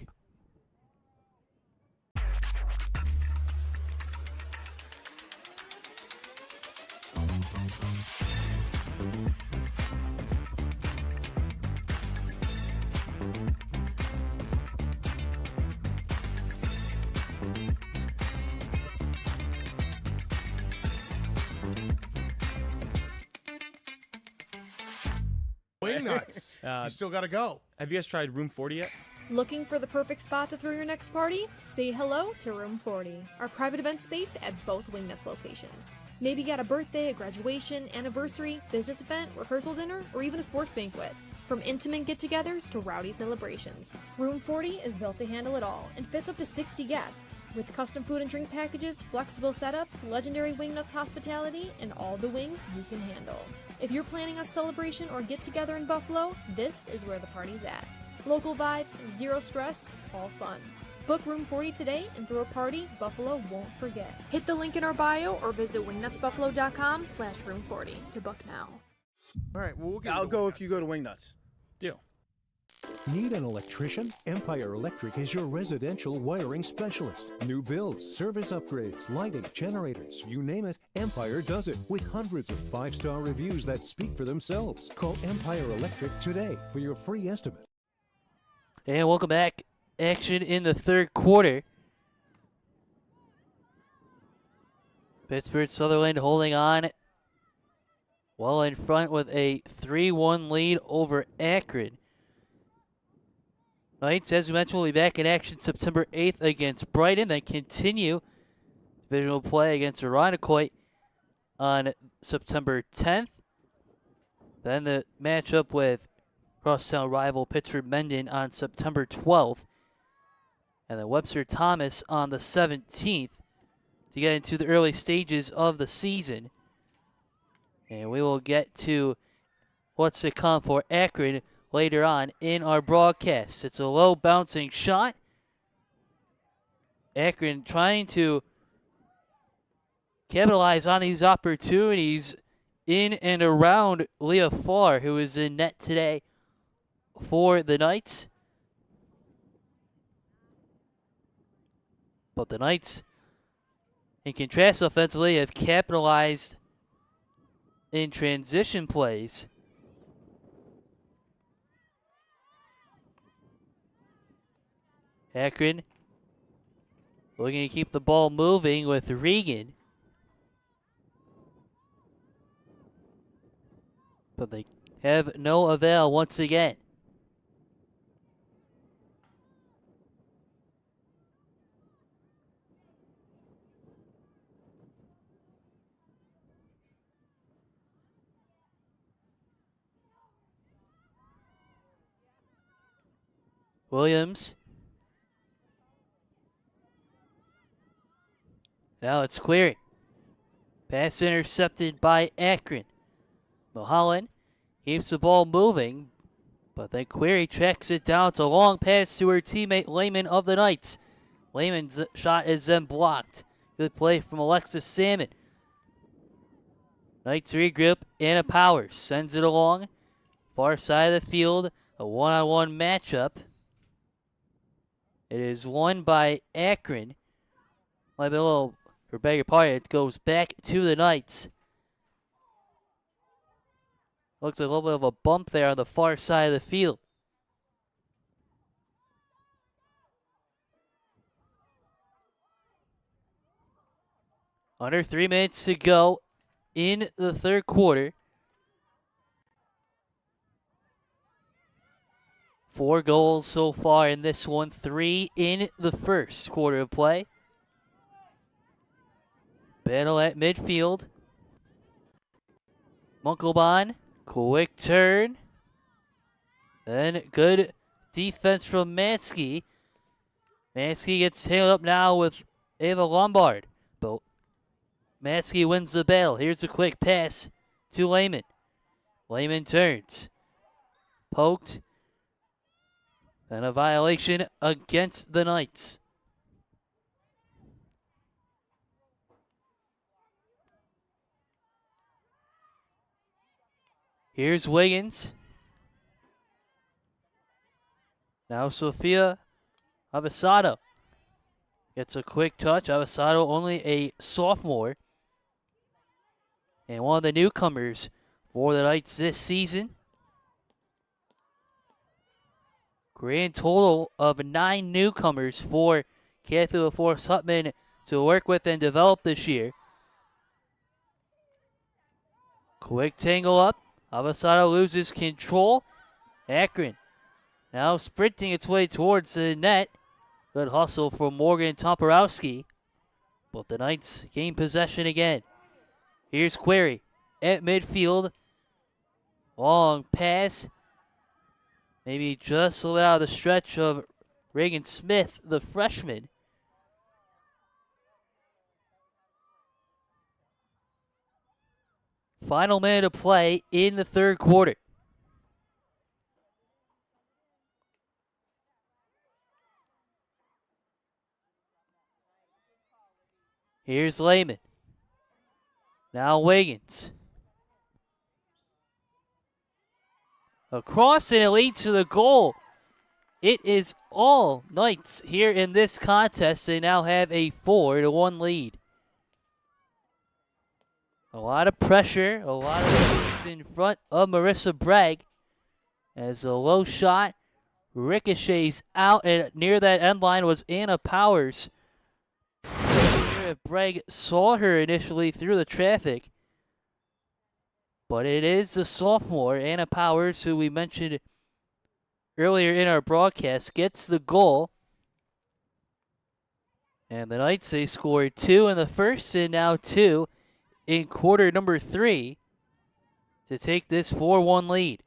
Wing nuts. You still got to go. Have you guys tried Room 40 yet? Looking for the perfect spot to throw your next party? Say hello to Room 40, our private event space at both Wingnuts locations. Maybe you got a birthday, a graduation, anniversary, business event, rehearsal dinner, or even a sports banquet. From intimate get-togethers to rowdy celebrations, Room 40 is built to handle it all and fits up to 60 guests, with custom food and drink packages, flexible setups, legendary Wingnuts hospitality, and all the wings you can handle. If you're planning a celebration or get-together in Buffalo, this is where the party's at. Local vibes, zero stress, all fun. Book Room 40 today and throw a party Buffalo won't forget. Hit the link in our bio or visit wingnutsbuffalo.com/room40 to book now. All right, well, we'll get I'll go if you go to Wingnuts. Deal. Need an electrician? Empire Electric is your residential wiring specialist. New builds, service upgrades, lighting, generators, you name it, Empire does it with hundreds of 5-star reviews that speak for themselves. Call Empire Electric today for your free estimate. And welcome back. Action in the third quarter. Pittsford Sutherland holding on well in front with a 3-1 lead over Akron. Knights, as we mentioned, will be back in action September 8th against Brighton, then continue divisional play against Irondequoit on September 10th. Then the matchup with crosstown rival Pittsford Mendon on September 12th. And then Webster Thomas on the 17th to get into the early stages of the season. And we will get to what's to come for Akron later on in our broadcast. It's a low bouncing shot. Akron trying to capitalize on these opportunities in and around Leah Farr, who is in net today for the Knights. But the Knights, in contrast offensively, have capitalized in transition plays. Akron looking to keep the ball moving with Regan. But they have no avail once again. Williams. Now it's clearing. Pass intercepted by Akron. Mulholland keeps the ball moving, but then Query tracks it down. It's a long pass to her teammate Lehman of the Knights. Lehman's shot is then blocked. Good play from Alexis Salmon. Knights regroup. Anna Powers sends it along. Far side of the field, a one-on-one matchup. It is won by Akron. Might be a little, or beg your pardon, it goes back to the Knights. Looks like a little bit of a bump there on the far side of the field. Under 3 minutes to go in the third quarter. 4 goals so far in this one, 3 in the first quarter of play. Battle at midfield. Munkelbahn, quick turn. Then good defense from Mansky. Mansky gets tailed up now with Ava Lombard. But Mansky wins the battle. Here's a quick pass to Lehman. Lehman turns. Poked. And a violation against the Knights. Here's Wiggins. Now Sophia Avasado gets a quick touch. Avasado, only a sophomore. And one of the newcomers for the Knights this season. Grand total of 9 newcomers for Kathy LaForce Hutman to work with and develop this year. Quick tangle up. Avasado loses control. Akron now sprinting its way towards the net. Good hustle from Morgan Toporowski. But the Knights gain possession again. Here's Query at midfield. Long pass. Maybe just a little out of the stretch of Reagan Smith, the freshman. Final minute of play in the third quarter. Here's Lehman. Now Wiggins. Across, and it leads to the goal. It is all Knights here in this contest. They now have a 4-1 lead. A lot of pressure, a lot of things in front of Marissa Bragg. As a low shot ricochets out, and near that end line was Anna Powers. Bragg saw her initially through the traffic. But it is the sophomore, Anna Powers, who we mentioned earlier in our broadcast, gets the goal. And the Knights, they scored 2 in the first and now 2 in quarter number 3 to take this 4-1 lead.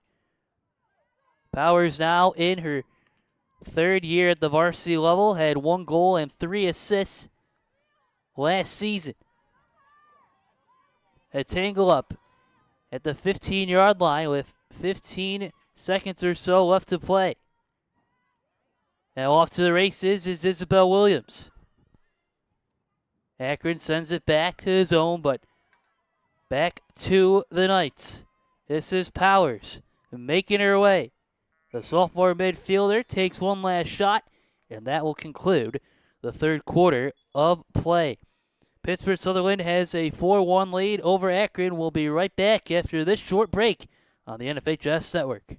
Powers now in her 3rd year at the varsity level, had 1 goal and 3 assists last season. A tangle up at the 15-yard line with 15 seconds or so left to play. Now off to the races is Isabel Williams. Akron sends it back to his own, but back to the Knights. This is Powers making her way. The sophomore midfielder takes one last shot, and that will conclude the third quarter of play. Pittsburgh Sutherland has a 4-1 lead over Akron. We'll be right back after this short break on the NFHS Network.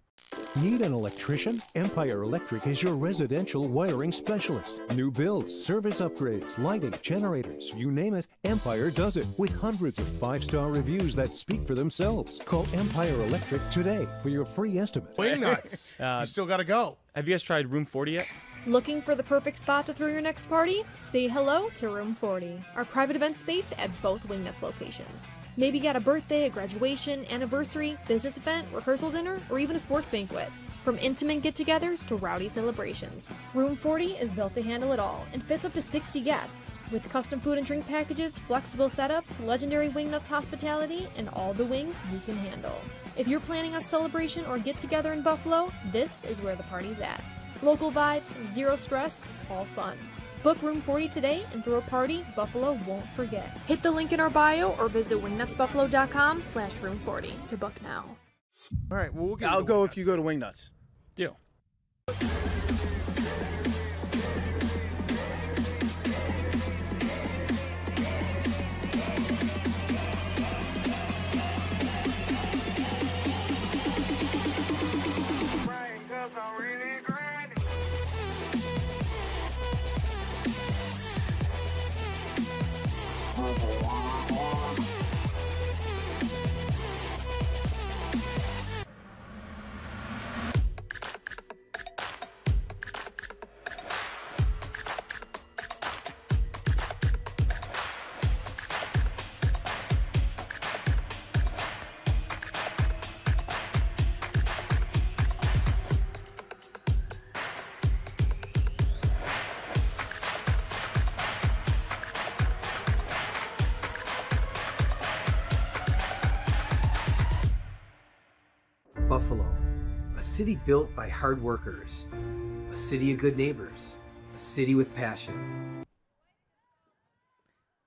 Need an electrician? Empire Electric is your residential wiring specialist. New builds, service upgrades, lighting, generators, you name it, Empire does it with hundreds of 5-star reviews that speak for themselves. Call Empire Electric today for your free estimate. Wing nuts. You still got to go. Have you guys tried Room 40 yet? Looking for the perfect spot to throw your next party? Say hello to Room 40, our private event space at both Wingnuts locations. Maybe you got a birthday, a graduation, anniversary, business event, rehearsal dinner, or even a sports banquet. From intimate get-togethers to rowdy celebrations, Room 40 is built to handle it all and fits up to 60 guests. With custom food and drink packages, flexible setups, legendary Wingnuts hospitality, and all the wings you can handle. If you're planning a celebration or get-together in Buffalo, this is where the party's at. Local vibes, zero stress, all fun. Book Room 40 today and throw a party Buffalo won't forget. Hit the link in our bio or visit wingnutsbuffalo.com/room40 to book now. All right, well, I'll go if you go to Wingnuts. Deal. Buffalo, a city built by hard workers, a city of good neighbors, a city with passion.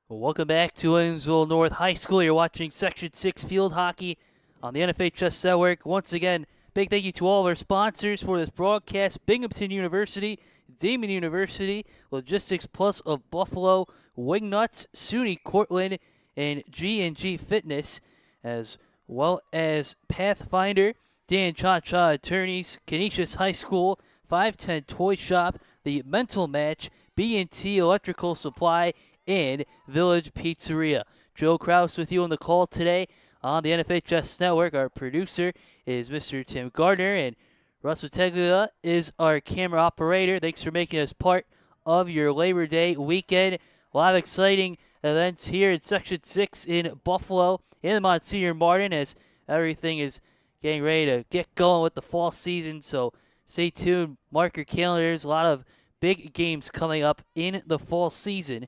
Well, welcome back to Williamsville North High School. You're watching Section 6 field hockey on the NFHS Network. Once again, big thank you to all of our sponsors for this broadcast: Binghamton University, Damon University, Logistics Plus of Buffalo, Wingnuts, SUNY Cortland, and G&G Fitness, as well as Pathfinder, Dan Cha-Cha Attorneys, Canisius High School, 510 Toy Shop, The Mental Match, B&T Electrical Supply, and Village Pizzeria. Joe Kraus with you on the call today on the NFHS Network. Our producer is Mr. Tim Gardner, and Russ Mateglia is our camera operator. Thanks for making us part of your Labor Day weekend. A lot of exciting events here in Section 6 in Buffalo and the Monsignor Martin, as everything is getting ready to get going with the fall season. So stay tuned, mark your calendars. A lot of big games coming up in the fall season.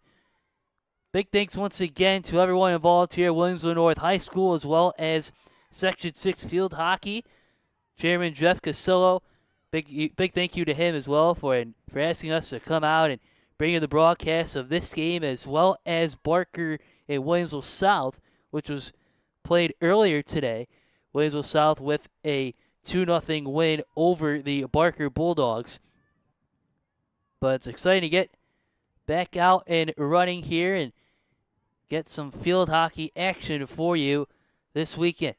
Big thanks once again to everyone involved here at Williamsville North High School, as well as Section 6 field hockey. Chairman Jeff Casillo, big thank you to him as well for asking us to come out and bring you the broadcast of this game, as well as Barker and Williamsville South, which was played earlier today. Williamsville South with a 2-0 win over the Barker Bulldogs. But it's exciting to get back out and running here and get some field hockey action for you this weekend.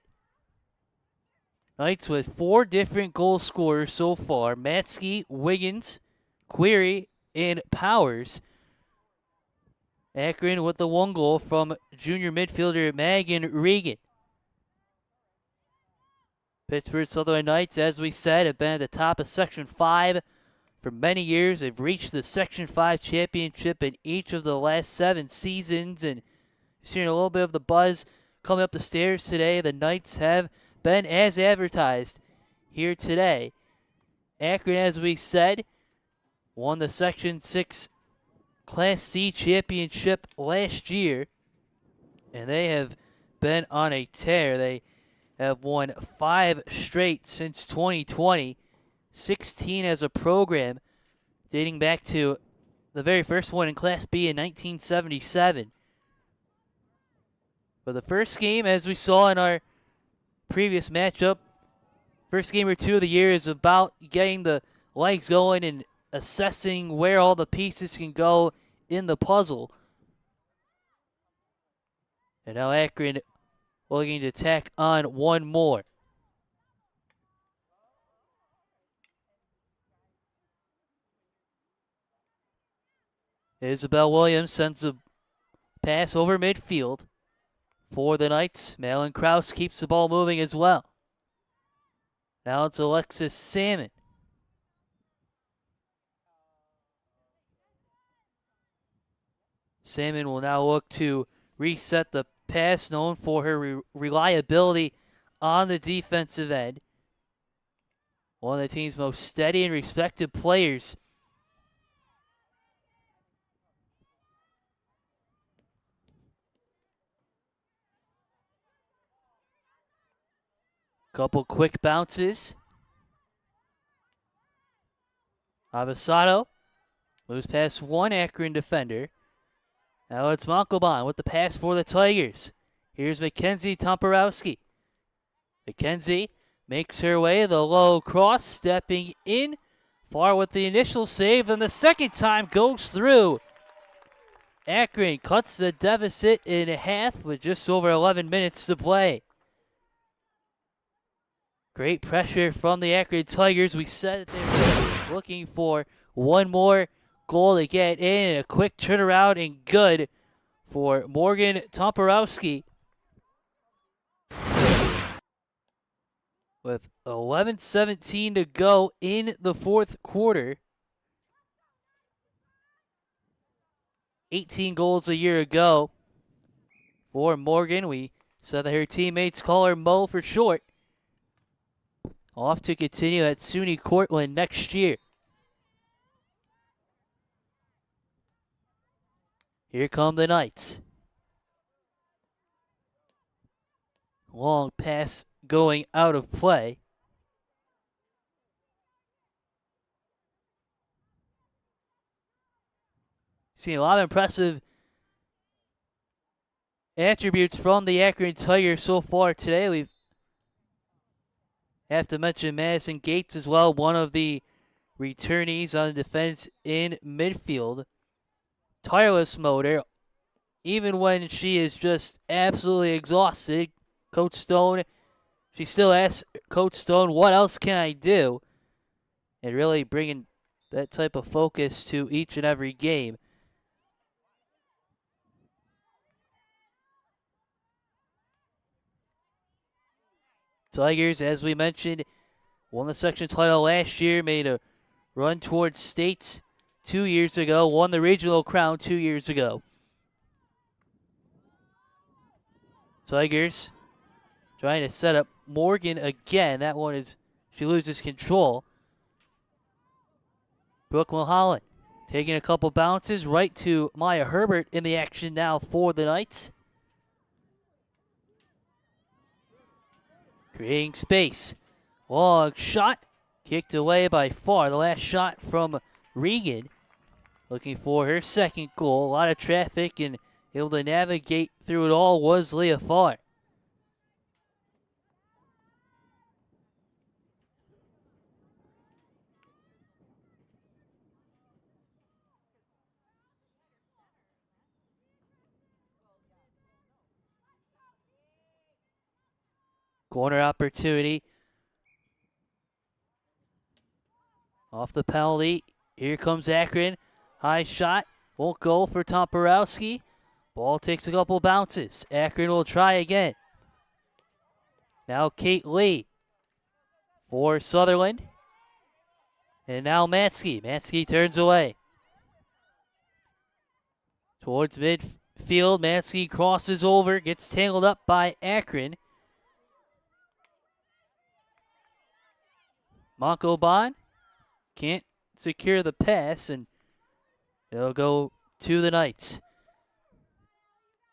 Knights with 4 different goal scorers so far: Matsky, Wiggins, Query, and Powers. Akron with the 1 goal from junior midfielder Megan Regan. Pittsford Sutherland Knights, as we said, have been at the top of Section 5 for many years. They've reached the Section 5 championship in each of the last 7 seasons, and seeing a little bit of the buzz coming up the stairs today. The Knights have been as advertised here today. Akron, as we said, won the Section 6 Class C championship last year, and they have been on a tear. They have won 5 straight since 2020, 16 as a program, dating back to the very first one in Class B in 1977. But the first game, as we saw in our previous matchup, first game or two of the year is about getting the legs going and assessing where all the pieces can go in the puzzle. And now Akron looking to tack on one more. Isabel Williams sends a pass over midfield for the Knights. Malin Kraus keeps the ball moving as well. Now it's Alexis Salmon. Salmon will now look to reset the pass, known for her reliability on the defensive end. One of the team's most steady and respected players. Couple quick bounces. Avasado moves past one Akron defender. Now it's Montalban with the pass for the Tigers. Here's Mackenzie Tomporowski. Mackenzie makes her way the low cross, stepping in far with the initial save, and the second time goes through. Akron cuts the deficit in half with just over 11 minutes to play. Great pressure from the Akron Tigers. We said that they were looking for one more goal to get in, and a quick turnaround and good for Morgan Tomporowski. With 11:17 to go in the fourth quarter. 18 goals a year ago for Morgan. We said that her teammates call her Mo for short. Off to continue at SUNY Cortland next year. Here come the Knights. Long pass going out of play. seen a lot of impressive attributes from the Akron Tigers so far today. We have to mention Madison Gates as well, one of the returnees on defense in midfield. Tireless motor, even when she is just absolutely exhausted. Coach Stone, she still asks Coach Stone, what else can I do? And really bringing that type of focus to each and every game. Tigers, as we mentioned, won the section title last year, made a run towards states 2 years ago, won the regional crown 2 years ago. Tigers trying to set up Morgan again. That one is, she loses control. Brooke Mulholland taking a couple bounces right to Maya Herbert in the action now for the Knights. Creating space. Long shot. Kicked away by Farr. The last shot from Regan. Looking for her second goal. A lot of traffic and able to navigate through it all was Leah Farr. Corner opportunity. Off the penalty. Here comes Akron. High shot. Won't go for Tomporowski. Ball takes a couple bounces. Akron will try again. Now Kate Lee for Sutherland. And now Matsky. Matsky turns away. Towards midfield. Matsky crosses over. Gets tangled up by Akron. Monkoban can't secure the pass, and it'll go to the Knights.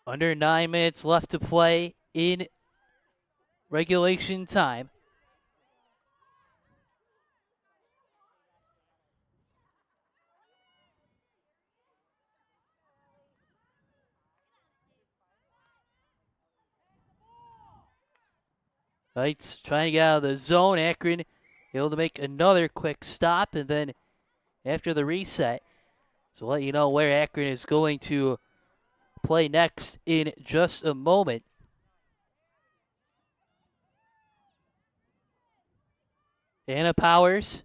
Under 9 minutes left to play in regulation time. Knights trying to get out of the zone. Akron able to make another quick stop, and then after the reset, so let you know where Akron is going to play next in just a moment. Anna Powers.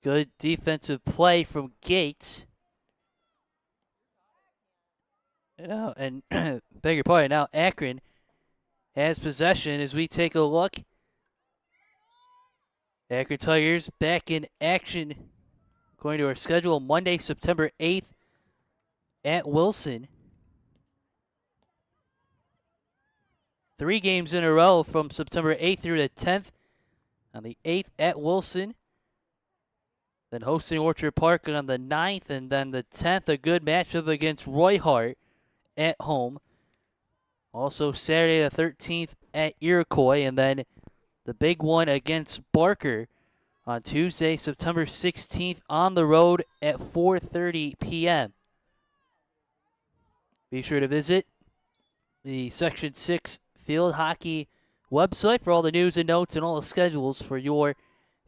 Good defensive play from Gates. And beg your pardon, now Akron has possession as we take a look. Akron Tigers back in action according to our schedule Monday, September 8th at Wilson. 3 games in a row from September 8th through the 10th. On the 8th at Wilson. Then hosting Orchard Park on the 9th, and then the 10th, a good matchup against Roy Hart at home. Also Saturday the 13th at Iroquois, and then the big one against Barker on Tuesday, September 16th on the road at 4:30 p.m. Be sure to visit the Section 6 Field Hockey website for all the news and notes and all the schedules for your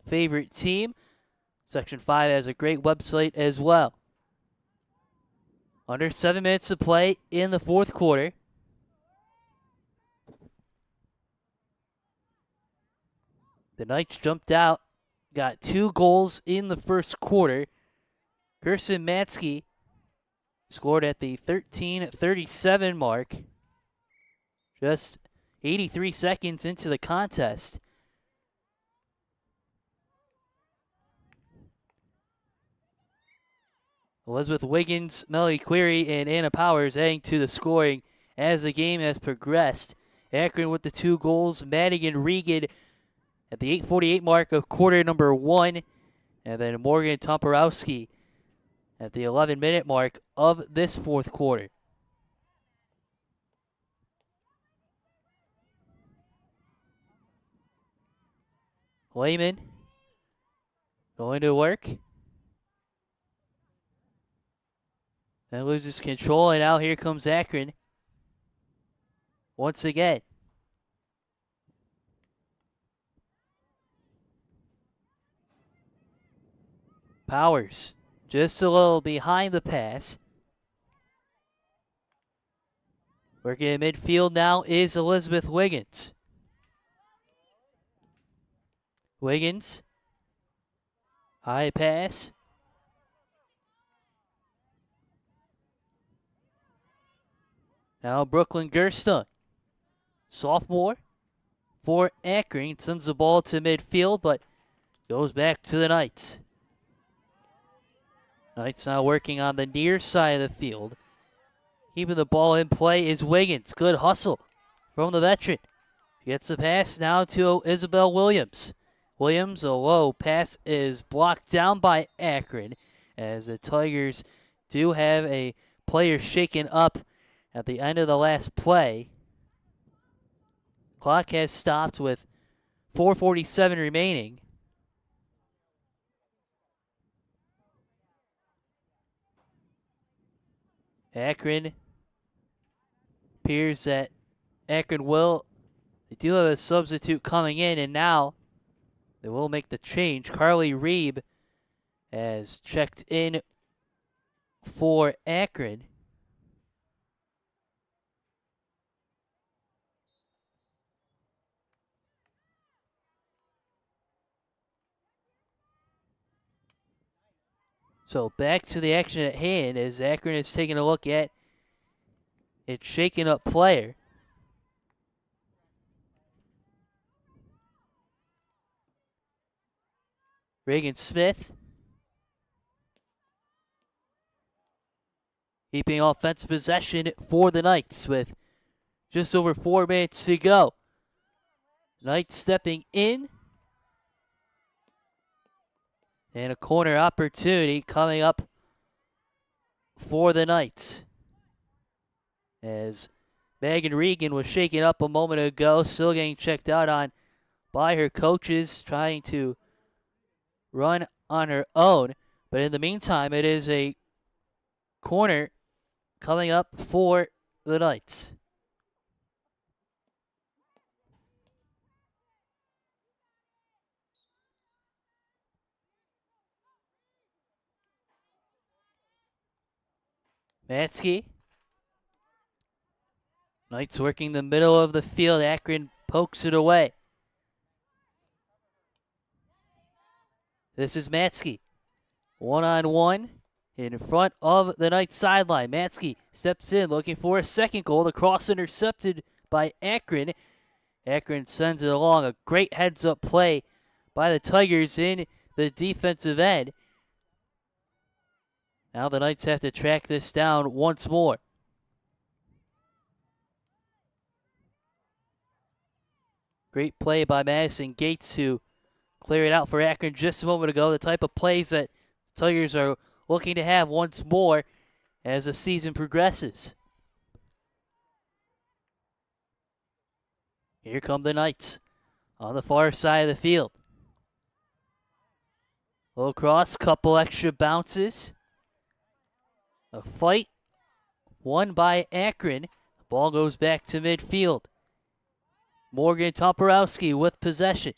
favorite team. Section 5 has a great website as well. Under 7 minutes to play in the fourth quarter. The Knights jumped out, got 2 goals in the first quarter. Kirsten Matsky scored at the 13:37 mark. Just 83 seconds into the contest. Elizabeth Wiggins, Melody Query, and Anna Powers adding to the scoring as the game has progressed. Akron with the 2 goals. Madigan Regan at the 8:48 mark of quarter number 1. And then Morgan Tomporowski at the 11-minute mark of this fourth quarter. Lehman Going to work. And loses control, and now here comes Akron. Once again. Powers just a little behind the pass. Working in midfield now is Elizabeth Wiggins. Wiggins. High pass. Now Brooklyn Gerstung. Sophomore for Akron. Sends the ball to midfield, but goes back to the Knights. Knights now working on the near side of the field. Keeping the ball in play is Wiggins. Good hustle from the veteran. Gets the pass now to Isabel Williams. Williams, a low pass, is blocked down by Akron as the Tigers do have a player shaken up at the end of the last play. Clock has stopped with 4:47 remaining. Akron appears that Akron they do have a substitute coming in, and now they will make the change. Carly Reeb has checked in for Akron. So back to the action at hand as Akron is taking a look at its shaken up player. Reagan Smith keeping offensive possession for the Knights with just over 4 minutes to go. Knights stepping in. And a corner opportunity coming up for the Knights. As Megan Regan was shaken up a moment ago, still getting checked out on by her coaches, trying to run on her own. But in the meantime, it is a corner coming up for the Knights. Matsky. Knights working the middle of the field. Akron pokes it away. This is Matsky. One-on-one in front of the Knights sideline. Matsky steps in looking for a second goal. The cross intercepted by Akron. Akron sends it along. A great heads-up play by the Tigers in the defensive end. Now the Knights have to track this down once more. Great play by Madison Gates to clear it out for Akron just a moment ago. The type of plays that Tigers are looking to have once more as the season progresses. Here come the Knights on the far side of the field. Low cross, couple extra bounces. A fight won by Akron. The ball goes back to midfield. Morgan Toporowski with possession.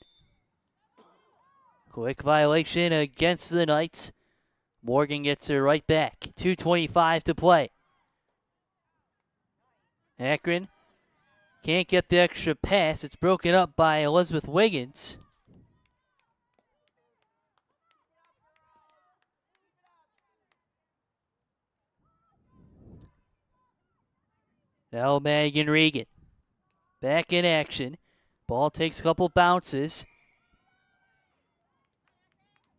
Quick violation against the Knights. Morgan gets it right back. 2:25 to play. Akron can't get the extra pass. It's broken up by Elizabeth Wiggins. Now Megan Regan. Back in action. Ball takes a couple bounces.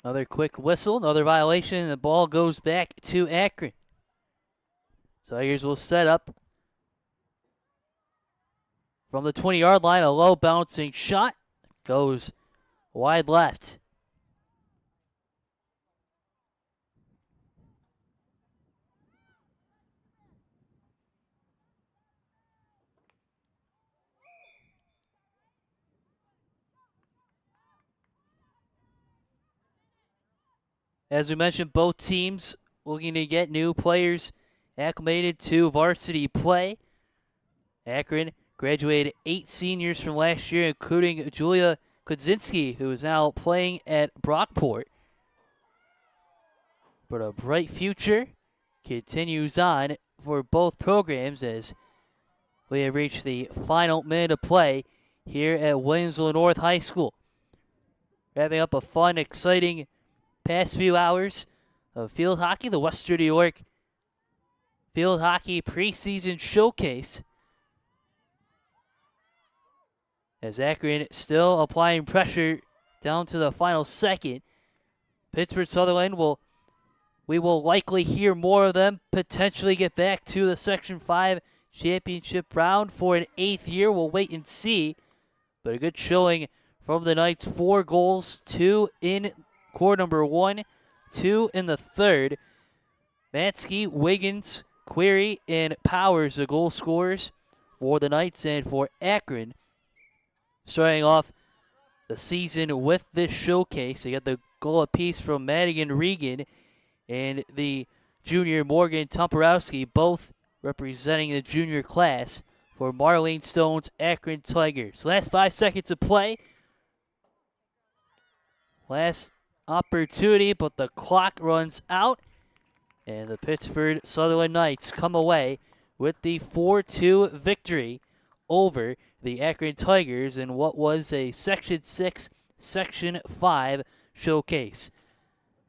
Another quick whistle, another violation, and the ball goes back to Akron. Tigers will set up from the 20-yard line. A low bouncing shot goes wide left. As we mentioned, both teams looking to get new players acclimated to varsity play. Akron graduated 8 seniors from last year, including Julia Kudzinski, who is now playing at Brockport. But a bright future continues on for both programs as we have reached the final minute of play here at Williamsville North High School. Wrapping up a fun, exciting past few hours of field hockey, the Western New York Field Hockey Preseason Showcase. As Akron still applying pressure down to the final second. Pittsford Sutherland we will likely hear more of them potentially get back to the Section 5 championship round for an 8th year. We'll wait and see. But a good showing from the Knights. 4 goals, 2 in quarter number 1, 2 in the third. Matsky, Wiggins, Query, and Powers, the goal scorers for the Knights and for Akron. Starting off the season with this showcase, they got the goal apiece from Madigan Regan and the junior Morgan Tomporowski, both representing the junior class for Marlene Stone's Akron Tigers. Last 5 seconds of play. Last opportunity, but the clock runs out. And the Pittsford Sutherland Knights come away with the 4-2 victory over the Akron Tigers in what was a Section 6, Section 5 showcase.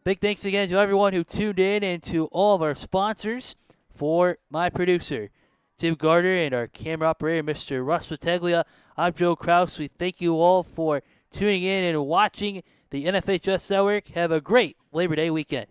Big thanks again to everyone who tuned in and to all of our sponsors. For my producer, Tim Gardner, and our camera operator, Mr. Russ Battaglia, I'm Joe Kraus. We thank you all for tuning in and watching the NFHS Network. Have a great Labor Day weekend.